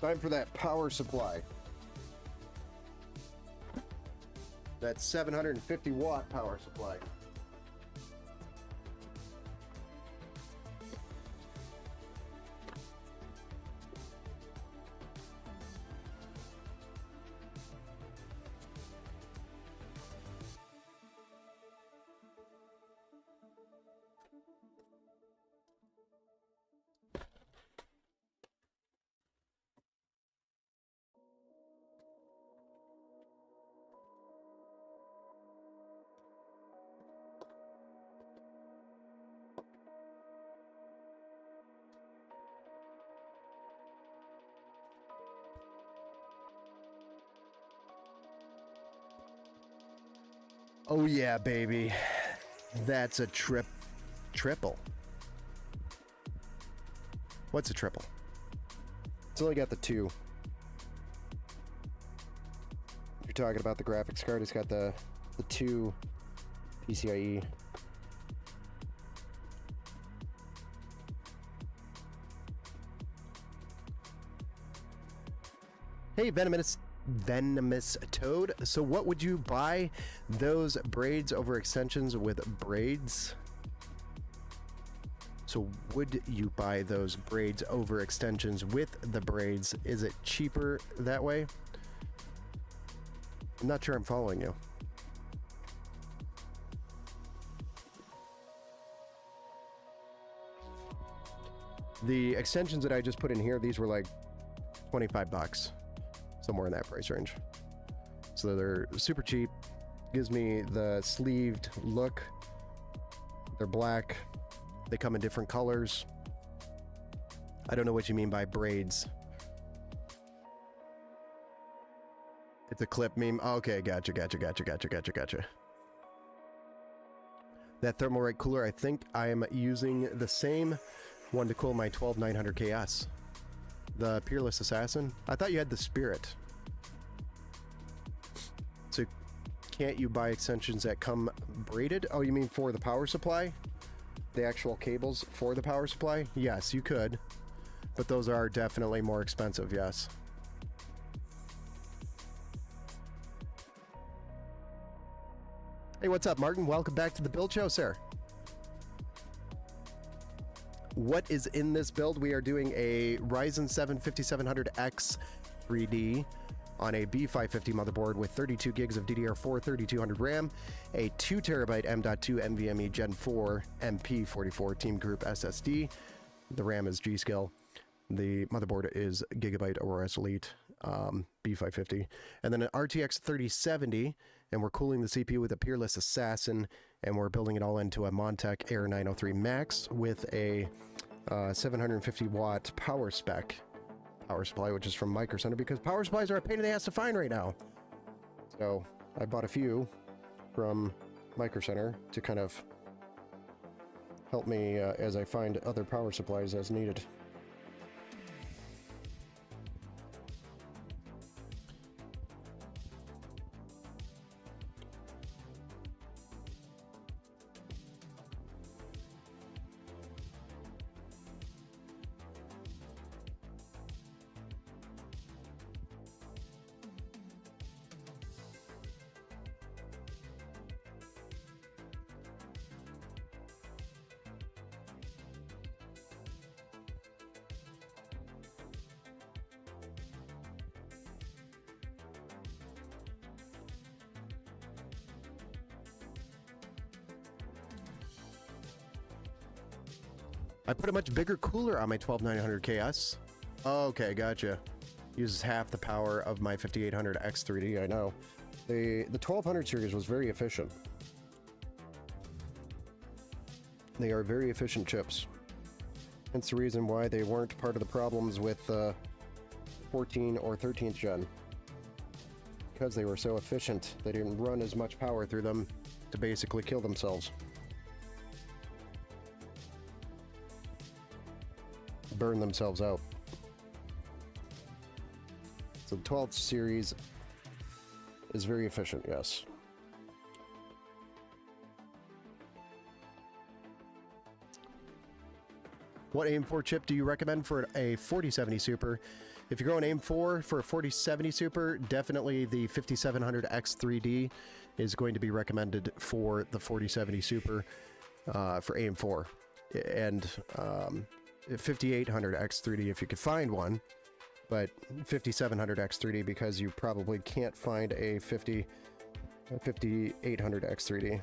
Time for that power supply. That 750 watt power supply. Oh yeah, baby. That's a triple. What's a triple? It's only got the two. If you're talking about the graphics card, it's got the two PCIe. Hey, Venomous Toad. So what would you buy those braids over extensions with braids? So would you buy those braids over extensions with the braids? Is it cheaper that way? I'm not sure I'm following you. The extensions that I just put in here, these were like 25 bucks. Somewhere in that price range. So they're super cheap. Gives me the sleeved look. They're black. They come in different colors. I don't know what you mean by braids. It's a clip meme. Okay, gotcha. That Thermalright cooler, I think I am using the same one to cool my 12900KS. The Peerless Assassin? I thought you had the Spirit. So can't you buy extensions that come braided? Oh, you mean for the power supply? The actual cables for the power supply? Yes, you could. But those are definitely more expensive, yes. Hey, what's up, Martin? Welcome back to the Build Show, sir. what is in this build? We are doing a Ryzen 7 5700X 3D on a B550 motherboard with 32 gigs of DDR4 3200 RAM, a 2TB M.2 NVMe Gen 4 MP44 Team Group SSD. The RAM is G.Skill. The motherboard is Gigabyte Aorus Elite B550. And then an RTX 3070, and we're cooling the CPU with a Peerless Assassin, and we're building it all into a Montech Air 903 Max with a 750 watt power spec power supply, which is from Micro Center, because power supplies are a pain in the ass to find right now. So I bought a few from Micro Center to kind of help me as I find other power supplies as needed. I put a much bigger cooler on my 12900KS. Okay, gotcha. Uses half the power of my 5800X3D, I know. The 1200 series was very efficient. They are very efficient chips. Hence the reason why they weren't part of the problems with 14 or 13th gen. Because they were so efficient, they didn't run as much power through them to basically kill themselves. Burn themselves out. So the 12th series is very efficient, yes. What AM4 chip do you recommend for a 4070 Super? If you're going AM4 for a 4070 Super, definitely the 5700X3D is going to be recommended for the 4070 Super for AM4. And 5800X3D if you could find one, but 5700X3D because you probably can't find a 5800X3D.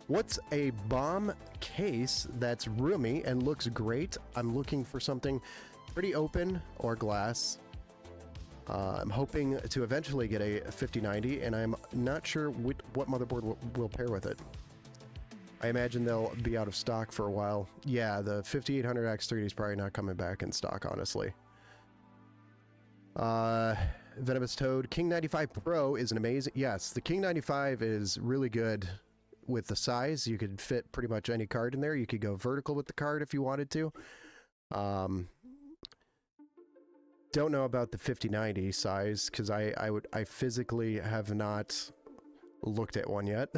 What's a bomb case that's roomy and looks great? I'm looking for something pretty open or glass. I'm hoping to eventually get a 5090, and I'm not sure what motherboard will pair with it. I imagine they'll be out of stock for a while. Yeah, the 5800X3D is probably not coming back in stock, honestly. Venomous Toad, King 95 Pro is an amazing... Yes, the King 95 is really good with the size. You could fit pretty much any card in there. You could go vertical with the card if you wanted to. Don't know about the 5090 size because I physically have not looked at one yet.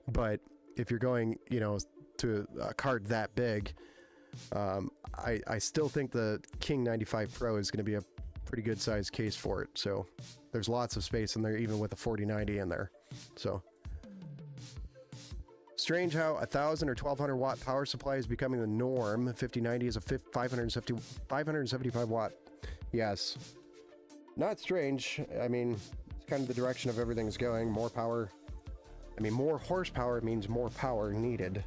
But if you're going, you know, to a card that big, I still think the King 95 Pro is going to be a pretty good size case for it. So there's lots of space in there, even with the 4090 in there. So strange how 1,000 or 1,200 watt power supply is becoming the norm. 5090 is a 575 watt. Yes. Not strange. I mean, it's kind of the direction of everything's going. More power. I mean, more horsepower means more power needed.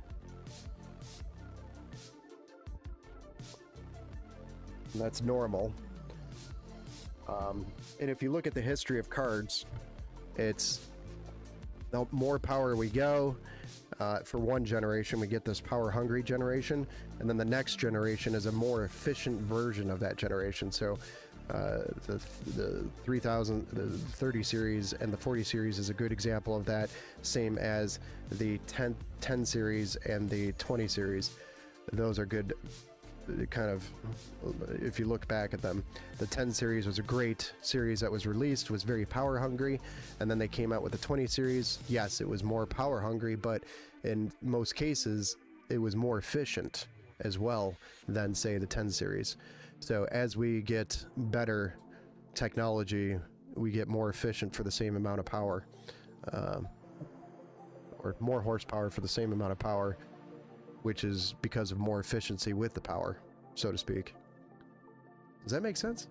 And that's normal. And if you look at the history of cards, it's the more power we go. For one generation, we get this power-hungry generation, and then the next generation is a more efficient version of that generation. So the 3000, the 30 series and the 40 series is a good example of that, same as the 10 series and the 20 series. Those are good, kind of, if you look back at them. The 10 series was a great series that was released, was very power hungry, and then they came out with the 20 series. Yes, it was more power hungry, but in most cases it was more efficient as well than, say, the 10 series. So as we get better technology, we get more efficient for the same amount of power, or more horsepower for the same amount of power, which is because of more efficiency with the power, so to speak. Does that make sense?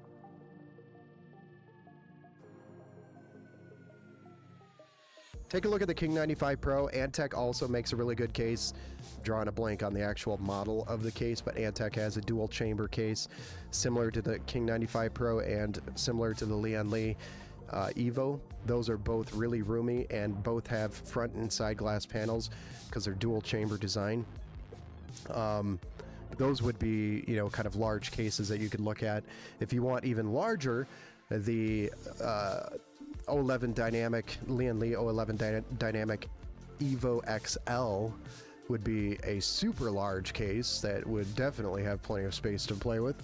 Take a look at the King 95 Pro. Antec also makes a really good case. Drawing a blank on the actual model of the case, but Antec has a dual chamber case similar to the King 95 Pro and similar to the Lian Li Evo. Those are both really roomy and both have front and side glass panels because they're dual chamber design. Those would be, you know, kind of large cases that you could look at. If you want even larger, the 011 Dynamic, Lian Li 011 Dynamic Evo XL would be a super large case that would definitely have plenty of space to play with.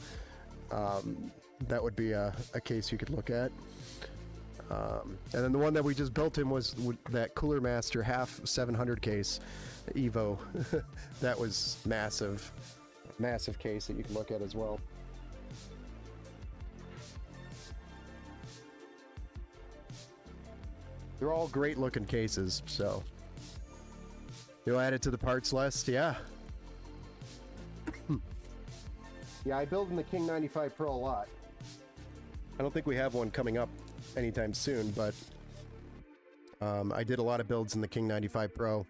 That would be a case you could look at. And then the one that we just built in was that Cooler Master half 700 case Evo. That was massive case that you can look at as well. They're all great looking cases, so you'll add it to the parts list. Yeah. Yeah, I build in the King 95 Pro a lot. I don't think we have one coming up anytime soon, but I did a lot of builds in the King 95 Pro.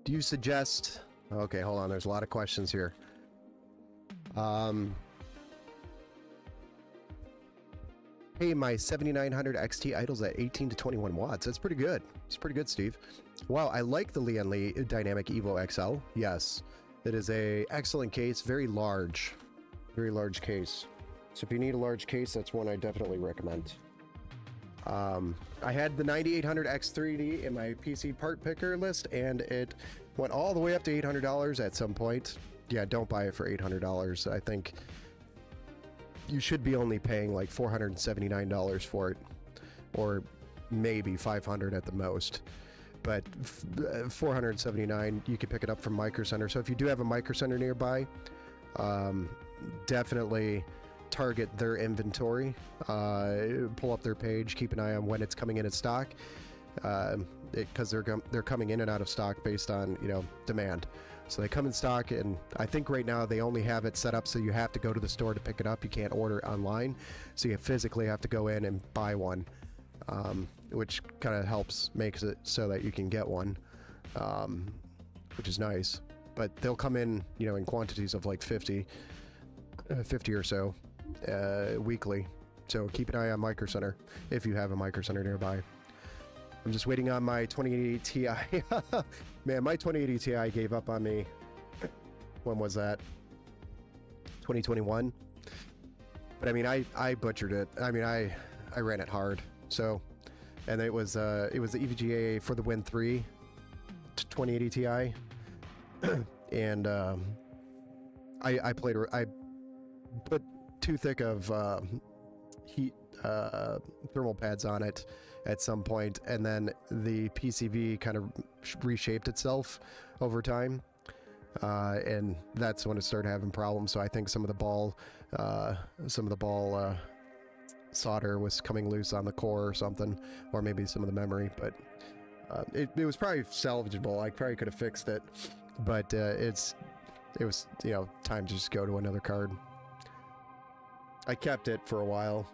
Do you suggest... Okay, hold on. There's a lot of questions here. Hey, my 7900 XT idles at 18 to 21 watts. That's pretty good. It's pretty good, Steve. Wow, I like the Lian Dynamic Evo XL. Yes, it is a excellent case. Very large case. So if you need a large case, that's one I definitely recommend. I had the 9800 X3D in my PC part picker list, and it went all the way up to $800 at some point. Yeah, don't buy it for $800. I think you should be only paying like $479 for it, or maybe $500 at the most. But $479, you can pick it up from Micro Center. So if you do have a Micro Center nearby, definitely target their inventory, pull up their page, keep an eye on when it's coming in stock, because they're coming in and out of stock based on, you know, demand. So they come in stock, and I think right now they only have it set up so you have to go to the store to pick it up. You can't order it online, so you physically have to go in and buy one, which kind of helps makes it so that you can get one, which is nice. But they'll come in, you know, in quantities of like 50 or so weekly. So keep an eye on Micro Center if you have a Micro Center nearby. I'm just waiting on my 2080 Ti. Man, my 2080 Ti gave up on me. When was that? 2021. But I mean, I butchered it. I mean, I ran it hard. So, and it was the EVGA for the Win 3 2080 Ti. And I put too thick of heat thermal pads on it at some point, and then the PCB kind of reshaped itself over time, and that's when it started having problems. So I think some of the ball solder was coming loose on the core or something, or maybe some of the memory, but it was probably salvageable. I probably could have fixed it, but it was, you know, time to just go to another card. I kept it for a while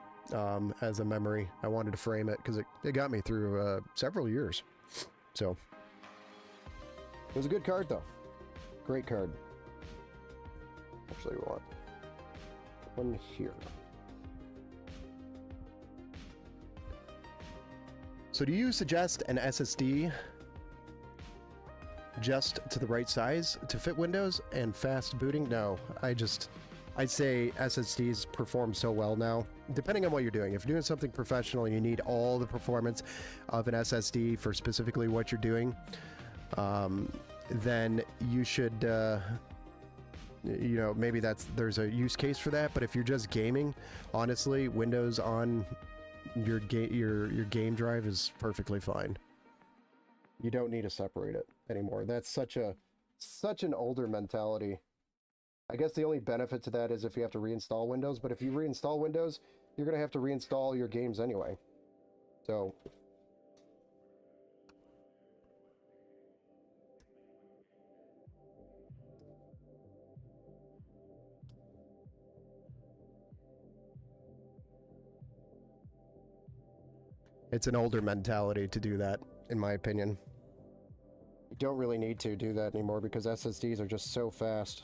as a memory. I wanted to frame it because it got me through several years. So it was a good card, though. Great card. Actually, we want one here. So do you suggest an SSD just to the right size to fit Windows and fast booting? No, I'd say SSDs perform so well now, depending on what you're doing. If you're doing something professional and you need all the performance of an SSD for specifically what you're doing, then you should, you know, maybe there's a use case for that. But if you're just gaming, honestly, Windows on your game drive is perfectly fine. You don't need to separate it anymore. That's such an older mentality. I guess the only benefit to that is if you have to reinstall Windows, but if you reinstall Windows, you're going to have to reinstall your games anyway. So it's an older mentality to do that, in my opinion. You don't really need to do that anymore because SSDs are just so fast.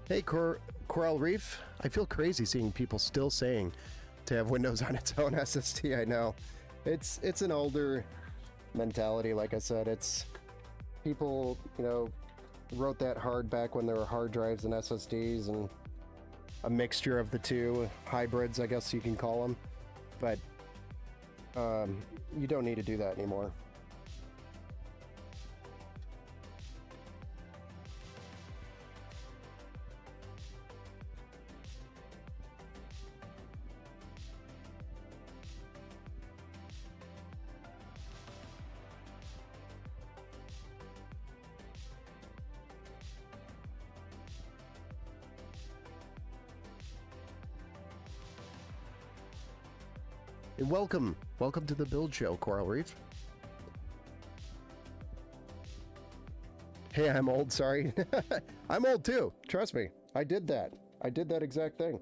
Hey, Coral Reef. I feel crazy seeing people still saying to have Windows on its own SSD. I know. It's an older mentality, like I said. It's people, you know, wrote that hard back when there were hard drives and SSDs and a mixture of the two, hybrids, I guess you can call them. But you don't need to do that anymore. And welcome to the Build Show, Coral Reef. Hey, I'm old, sorry. I'm old too, trust me. I did that exact thing.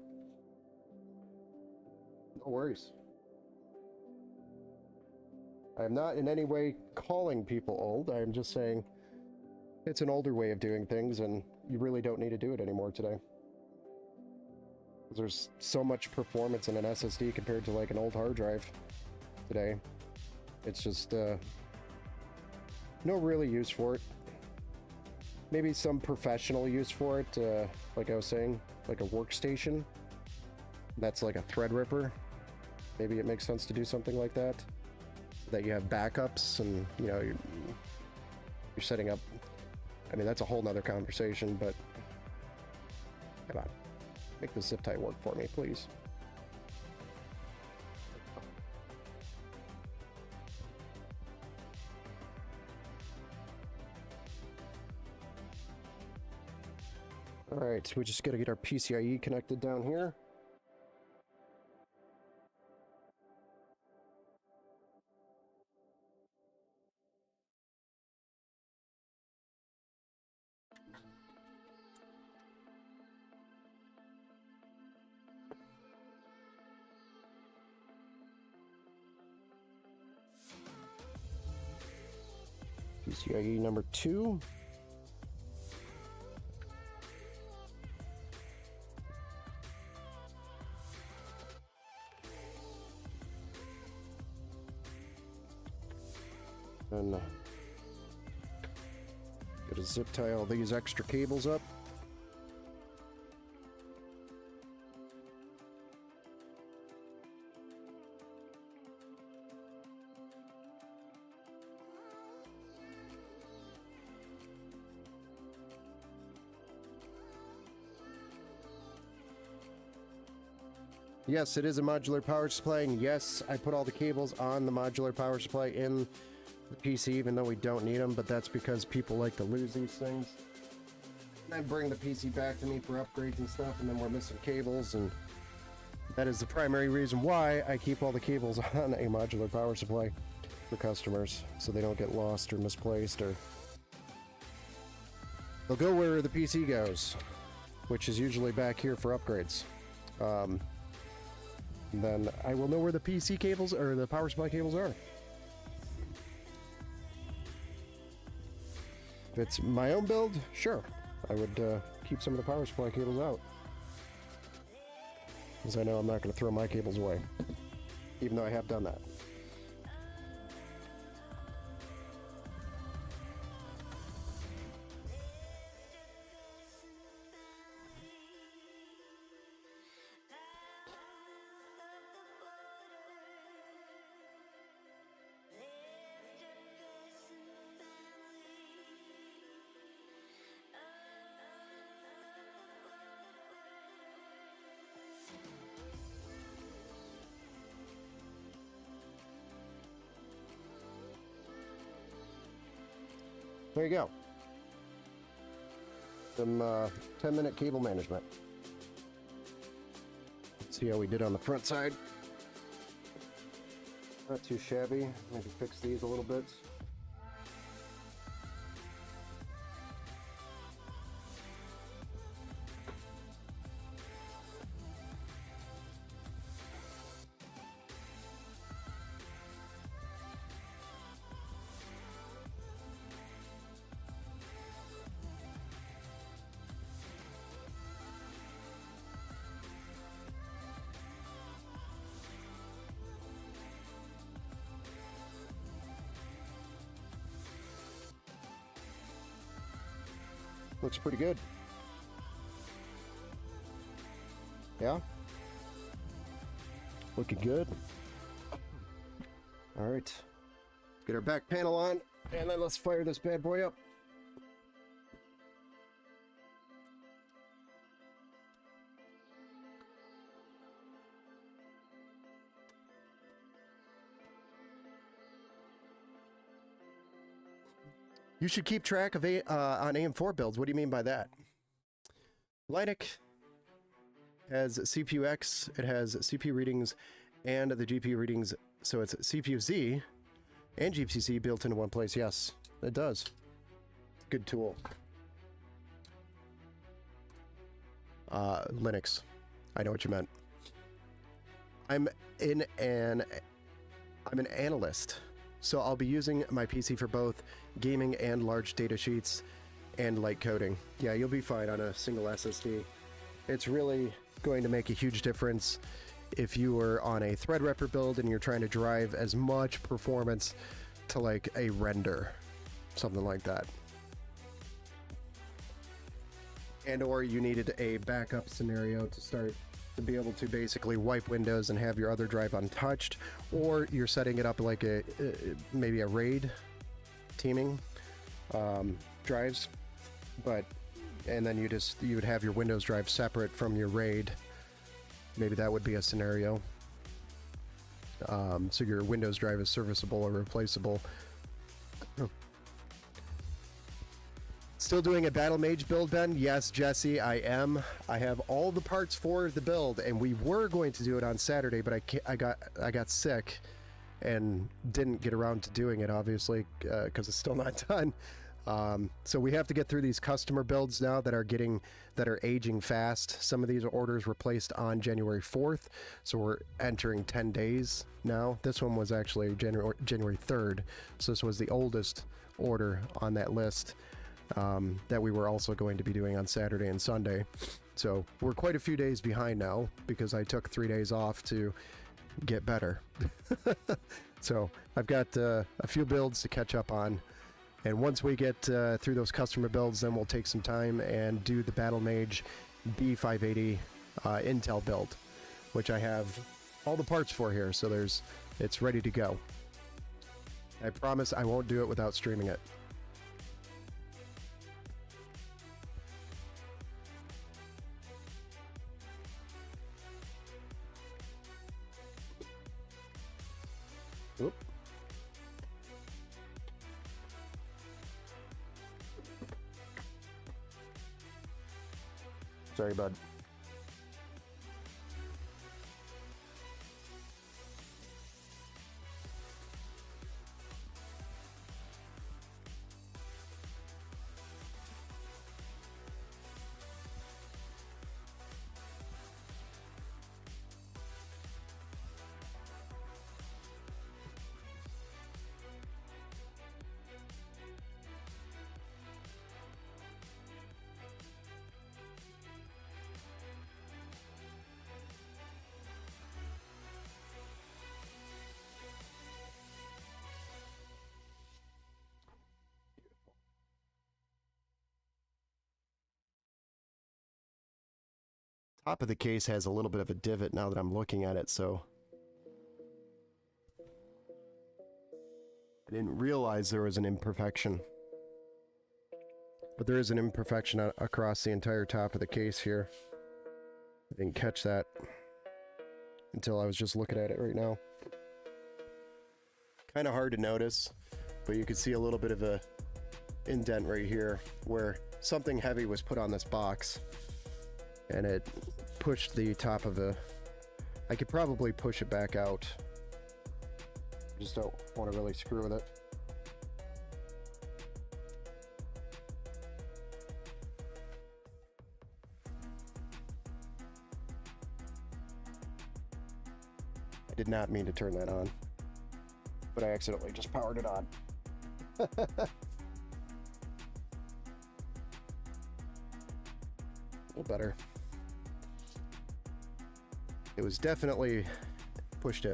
No worries. I am not in any way calling people old. I am just saying it's an older way of doing things, and you really don't need to do it anymore today. There's so much performance in an SSD compared to like an old hard drive today. It's just no really use for it. Maybe some professional use for it, like I was saying, like a workstation. That's like a Threadripper. Maybe it makes sense to do something like that. So that you have backups and, you know, you're setting up. I mean, that's a whole nother conversation, but come on. Make the zip tie work for me, please. All right, we just got to get our PCIe connected down here. PCIe number 2. And gotta zip tie all these extra cables up. Yes, it is a modular power supply, and yes, I put all the cables on the modular power supply in the PC, even though we don't need them, but that's because people like to lose these things. And then bring the PC back to me for upgrades and stuff, and then we're missing cables, and that is the primary reason why I keep all the cables on a modular power supply for customers, so they don't get lost or misplaced, or they'll go where the PC goes, which is usually back here for upgrades. Then I will know where the PC cables or the power supply cables are. If it's my own build, sure, I would keep some of the power supply cables out, because I know I'm not going to throw my cables away, even though I have done that. There you go. Some 10-minute cable management. Let's see how we did on the front side. Not too shabby. Maybe fix these a little bit. Looks pretty good. Yeah? Looking good. All right. Get our back panel on, and then let's fire this bad boy up. You should keep track of on AM4 builds. What do you mean by that? Linux has CPU-X, it has CPU readings, And the GPU readings, so it's CPU-Z and GPU-C built into one place. Yes, it does. Good tool. Linux. I know what you meant. I'm an analyst, so I'll be using my PC for both gaming and large data sheets and light coding. Yeah, you'll be fine on a single SSD. It's really going to make a huge difference if you are on a Threadripper build and you're trying to drive as much performance to like a render, something like that. And or you needed a backup scenario to start to be able to basically wipe Windows and have your other drive untouched, or you're setting it up like a maybe a RAID teaming drives, and then you would have your Windows drive separate from your RAID. Maybe that would be a scenario. So your Windows drive is serviceable or replaceable. Still doing a Battle Mage build, Ben? Yes, Jesse, I am. I have all the parts for the build, and we were going to do it on Saturday, but I got sick and didn't get around to doing it, obviously, because it's still not done. So we have to get through these customer builds now that are aging fast. Some of these orders were placed on January 4th, so we're entering 10 days now. This one was actually January 3rd, so this was the oldest order on that list. That we were also going to be doing on Saturday and Sunday. So we're quite a few days behind now because I took 3 days off to get better. So I've got a few builds to catch up on. And once we get through those customer builds, then we'll take some time and do the Battle Mage B580 Intel build, which I have all the parts for here. So it's ready to go. I promise I won't do it without streaming it. Oop. Sorry, bud. Top of the case has a little bit of a divot now that I'm looking at it, so I didn't realize there was an imperfection. But there is an imperfection across the entire top of the case here. I didn't catch that until I was just looking at it right now. Kind of hard to notice, but you can see a little bit of a indent right here where something heavy was put on this box. And it pushed the top of I could probably push it back out. Just don't want to really screw with it. I did not mean to turn that on, but I accidentally just powered it on. A little better. It was definitely pushed in.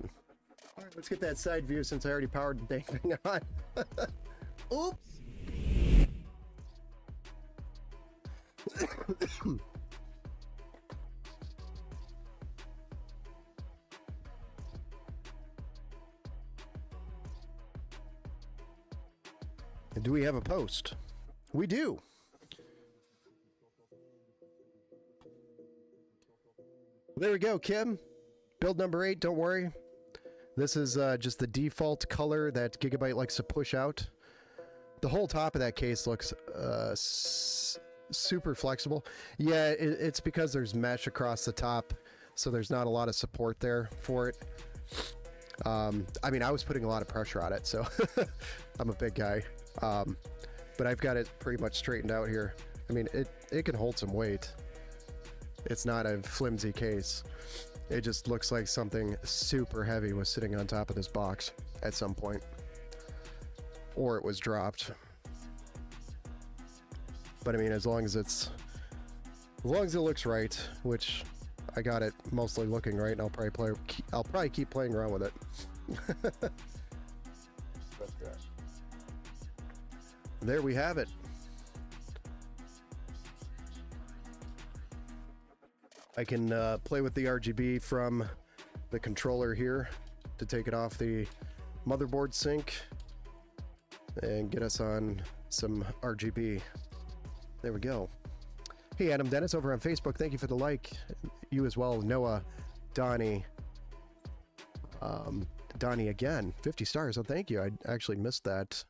All right, let's get that side view since I already powered the dang thing on. Oops. Do we have a post? We do. There we go, Kim. Build number 8, don't worry. This is just the default color that Gigabyte likes to push out. The whole top of that case looks super flexible. Yeah, it's because there's mesh across the top, so there's not a lot of support there for it. I mean, I was putting a lot of pressure on it, so I'm a big guy. But I've got it pretty much straightened out here. I mean, it can hold some weight. It's not a flimsy case. It just looks like something super heavy was sitting on top of this box at some point. Or it was dropped. But I mean, as long as it looks right, which I got it mostly looking right, and I'll probably keep playing around with it. There we have it. I can play with the RGB from the controller here to take it off the motherboard sync and get us on some RGB. There we go. Hey, Adam Dennis over on Facebook. Thank you for the like. You as well, Noah, Donnie. Donnie again, 50 stars. Oh, thank you. I actually missed that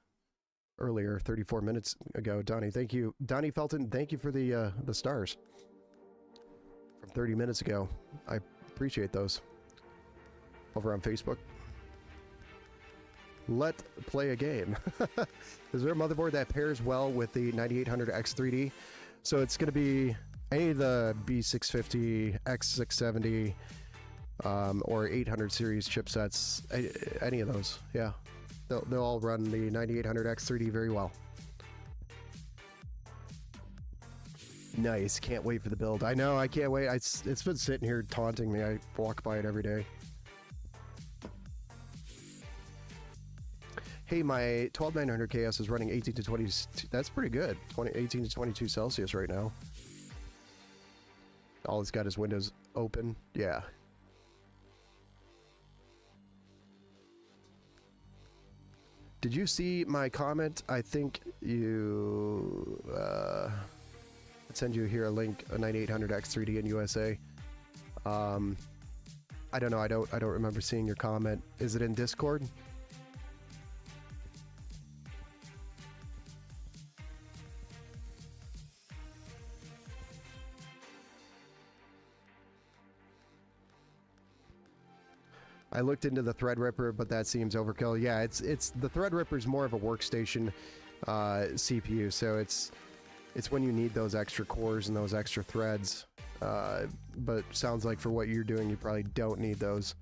earlier, 34 minutes ago. Donnie, thank you. Donnie Felton, thank you for the stars from 30 minutes ago. I appreciate those. Over on Facebook. Let's play a game. Is there a motherboard that pairs well with the 9800X3D? So it's going to be any of the B650, X670, or 800 series chipsets. Any of those, yeah. They'll all run the 9800X3D very well. Nice. Can't wait for the build. I know. I can't wait. It's been sitting here taunting me. I walk by it every day. Hey, my 12900 KS is running 18 to 20. That's pretty good. 18 to 22 Celsius right now. All it's got is Windows open. Yeah. Did you see my comment? I think you... I'll send you here a link, a 9800X3D in USA. I don't know. I don't remember seeing your comment. Is it in Discord? I looked into the Threadripper, but that seems overkill. Yeah, it's the Threadripper is more of a workstation CPU, so it's when you need those extra cores and those extra threads. But sounds like for what you're doing, you probably don't need those.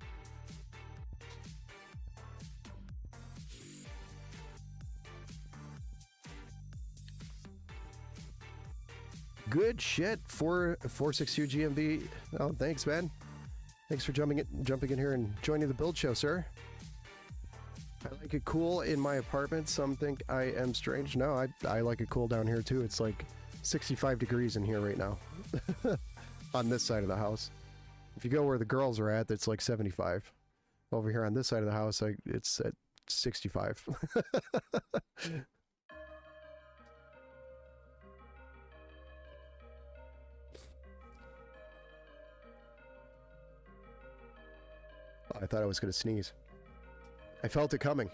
Good shit. 462 GMB. Oh, thanks, man. Thanks for jumping in here and joining the build show, sir. I like it cool in my apartment. Some think I am strange. No, I like it cool down here too. It's like 65 degrees in here right now. On this side of the house. If you go where the girls are at, it's like 75. Over here on this side of the house, it's at 65. I thought I was going to sneeze. I felt it coming.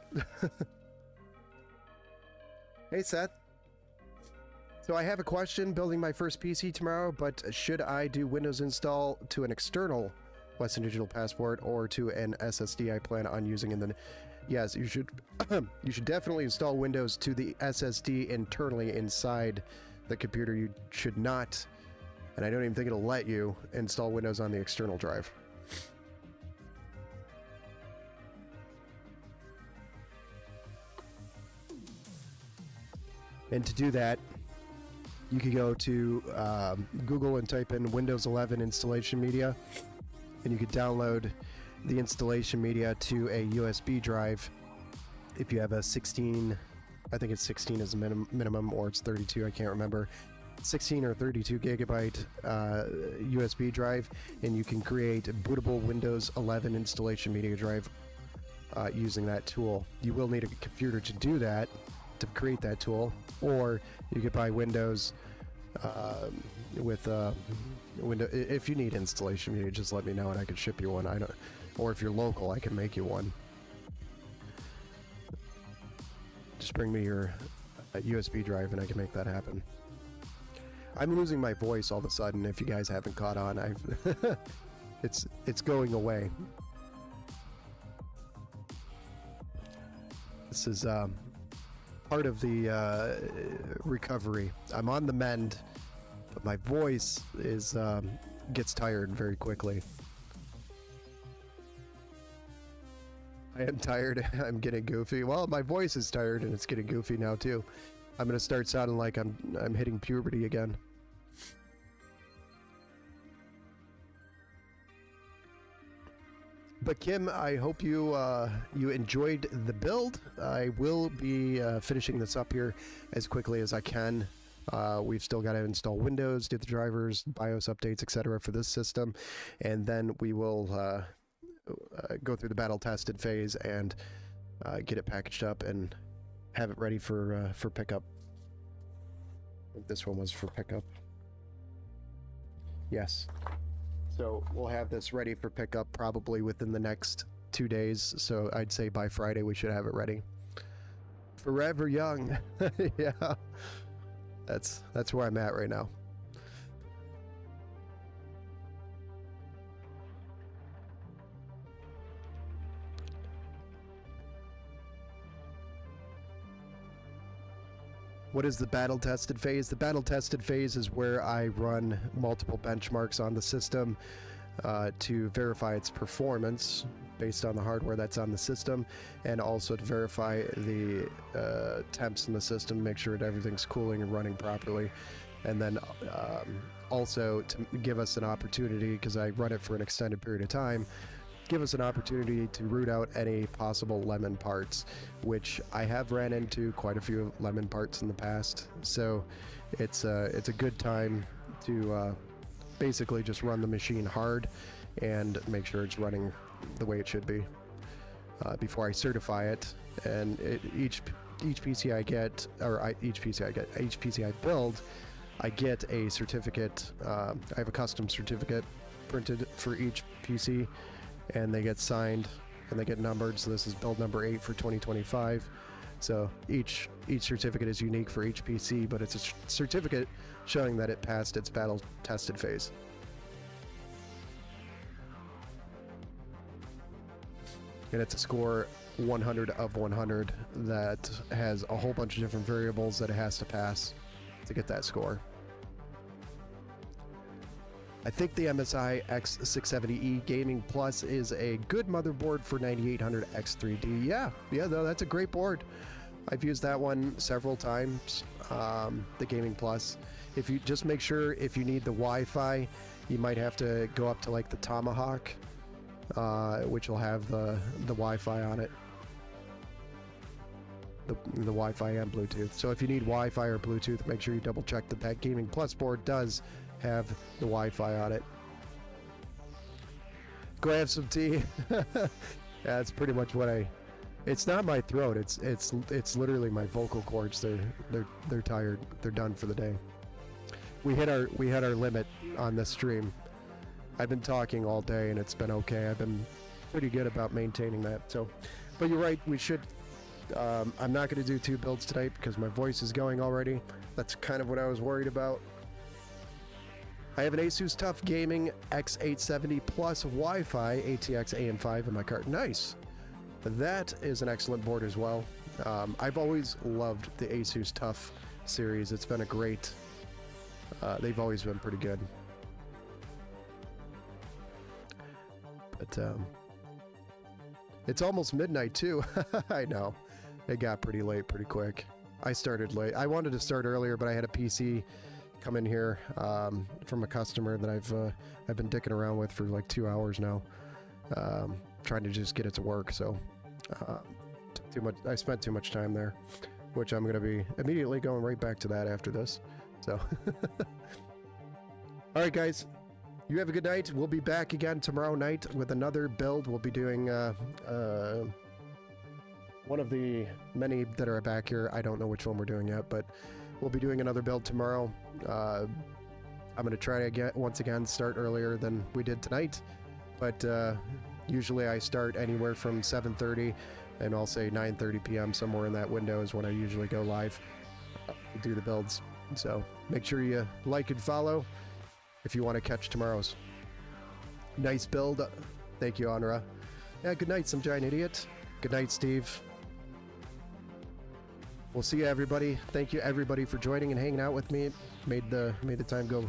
Hey, Seth. So I have a question, building my first PC tomorrow, but should I do Windows install to an external Western Digital Passport or to an SSD I plan on using in the... Yes, you should you should definitely install Windows to the SSD internally inside the computer. You should not, and I don't even think it'll let you, install Windows on the external drive. And to do that, you could go to Google and type in Windows 11 installation media, and you could download the installation media to a USB drive. If you have a 16, I think it's 16 is a minimum, or it's 32, I can't remember, 16 or 32 gigabyte USB drive, and you can create a bootable Windows 11 installation media drive using that tool. You will need a computer to do that, to create that tool, or you could buy Windows with window. If you need installation media, just let me know and I can ship you one. Or if you're local, I can make you one. Just bring me your USB drive and I can make that happen. I'm losing my voice all of a sudden. If you guys haven't caught on, it's going away. This is part of the recovery. I'm on the mend, but my voice is gets tired very quickly. I am tired. I'm getting goofy. Well, my voice is tired and it's getting goofy now too. I'm gonna start sounding like I'm hitting puberty again. But Kim, I hope you you enjoyed the build. I will be finishing this up here as quickly as I can. We've still got to install Windows, do the drivers, BIOS updates, etc. for this system, and then we will go through the battle tested phase and get it packaged up and have it ready for pickup. I think this one was for pickup. Yes. So we'll have this ready for pickup probably within the next 2 days. So I'd say by Friday we should have it ready. Forever young. Yeah. That's where I'm at right now. What is the battle tested phase? The battle tested phase is where I run multiple benchmarks on the system to verify its performance based on the hardware that's on the system, and also to verify the temps in the system, make sure that everything's cooling and running properly, and then also to give us an opportunity, because I run it for an extended period of time, give us an opportunity to root out any possible lemon parts, which I have ran into quite a few lemon parts in the past. So it's a good time to basically just run the machine hard and make sure it's running the way it should be before I certify it. And each PC I get, or each PC I build, I get a certificate. I have a custom certificate printed for each PC, and they get signed and they get numbered. So this is build number 8 for 2025. So each certificate is unique for each PC, but it's a certificate showing that it passed its battle tested phase. And it's a score 100 of 100 that has a whole bunch of different variables that it has to pass to get that score. I think the MSI X670E Gaming Plus is a good motherboard for 9800 X3D. Yeah, though that's a great board. I've used that one several times, the Gaming Plus. If you just make sure, if you need the Wi-Fi, you might have to go up to like the Tomahawk, which will have the Wi-Fi on it. The Wi-Fi and Bluetooth. So if you need Wi-Fi or Bluetooth, make sure you double check that that Gaming Plus board does have the Wi-Fi on it. Go have some tea. That's pretty much what it's not my throat, it's literally my vocal cords. They're tired. They're done for the day. We hit our limit on this stream. I've been talking all day and it's been okay. I've been pretty good about maintaining that. So, but you're right, we should I'm not going to do 2 builds tonight because my voice is going already. That's kind of what I was worried about. I have an Asus TUF Gaming X870 Plus Wi-Fi ATX AM5 in my cart. Nice. That is an excellent board as well. I've always loved the Asus TUF series. It's been a great... they've always been pretty good. But it's almost midnight too. I know. It got pretty late pretty quick. I started late. I wanted to start earlier, but I had a PC come in here from a customer that I've been dicking around with for like 2 hours now, trying to just get it to work. So I spent too much time there, which I'm going to be immediately going right back to that after this. So all right, guys, you have a good night. We'll be back again tomorrow night with another build. We'll be doing one of the many that are back here. I don't know which one we're doing yet, but we'll be doing another build tomorrow. I'm going to try to once again start earlier than we did tonight, but usually I start anywhere from 7:30 and I'll say 9:30 p.m. somewhere in that window is when I usually go live to do the builds. So make sure you like and follow if you want to catch tomorrow's. Nice build. Thank you, Anra. Yeah, good night, some giant idiot. Good night, Steve. We'll see you, everybody. Thank you, everybody, for joining and hanging out with me. Made the time go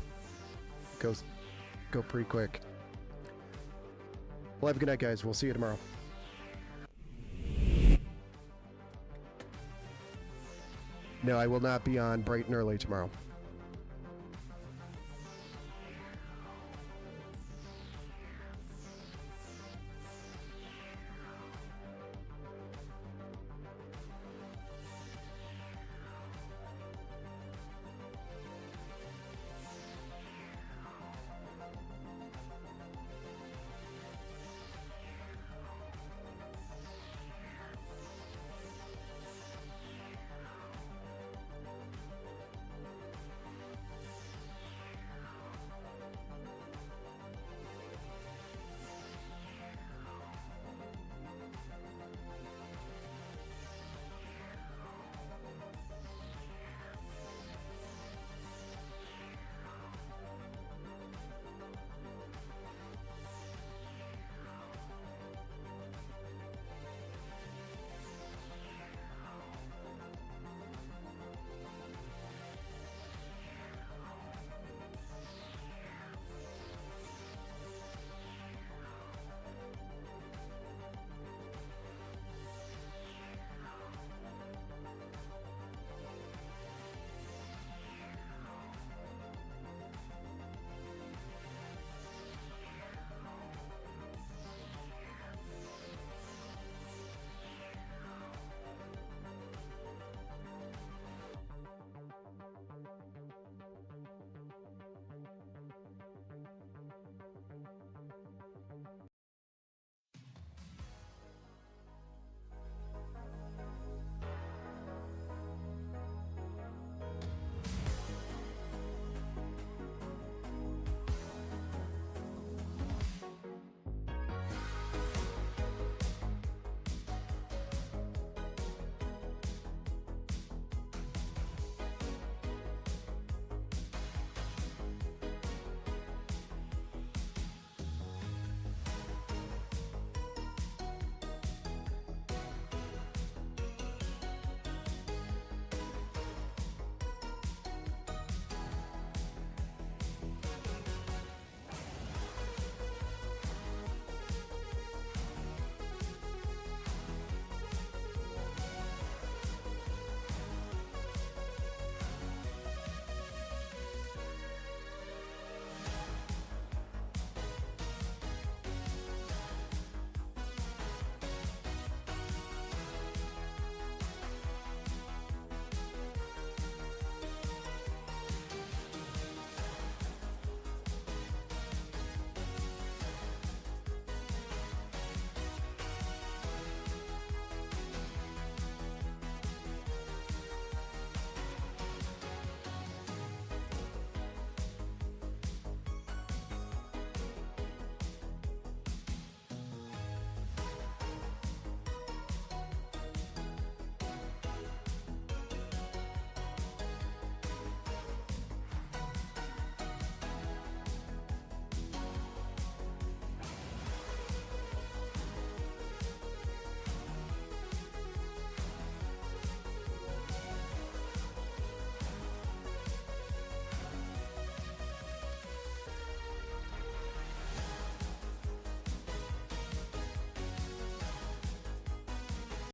pretty quick. Well, have a good night, guys. We'll see you tomorrow. No, I will not be on bright and early tomorrow.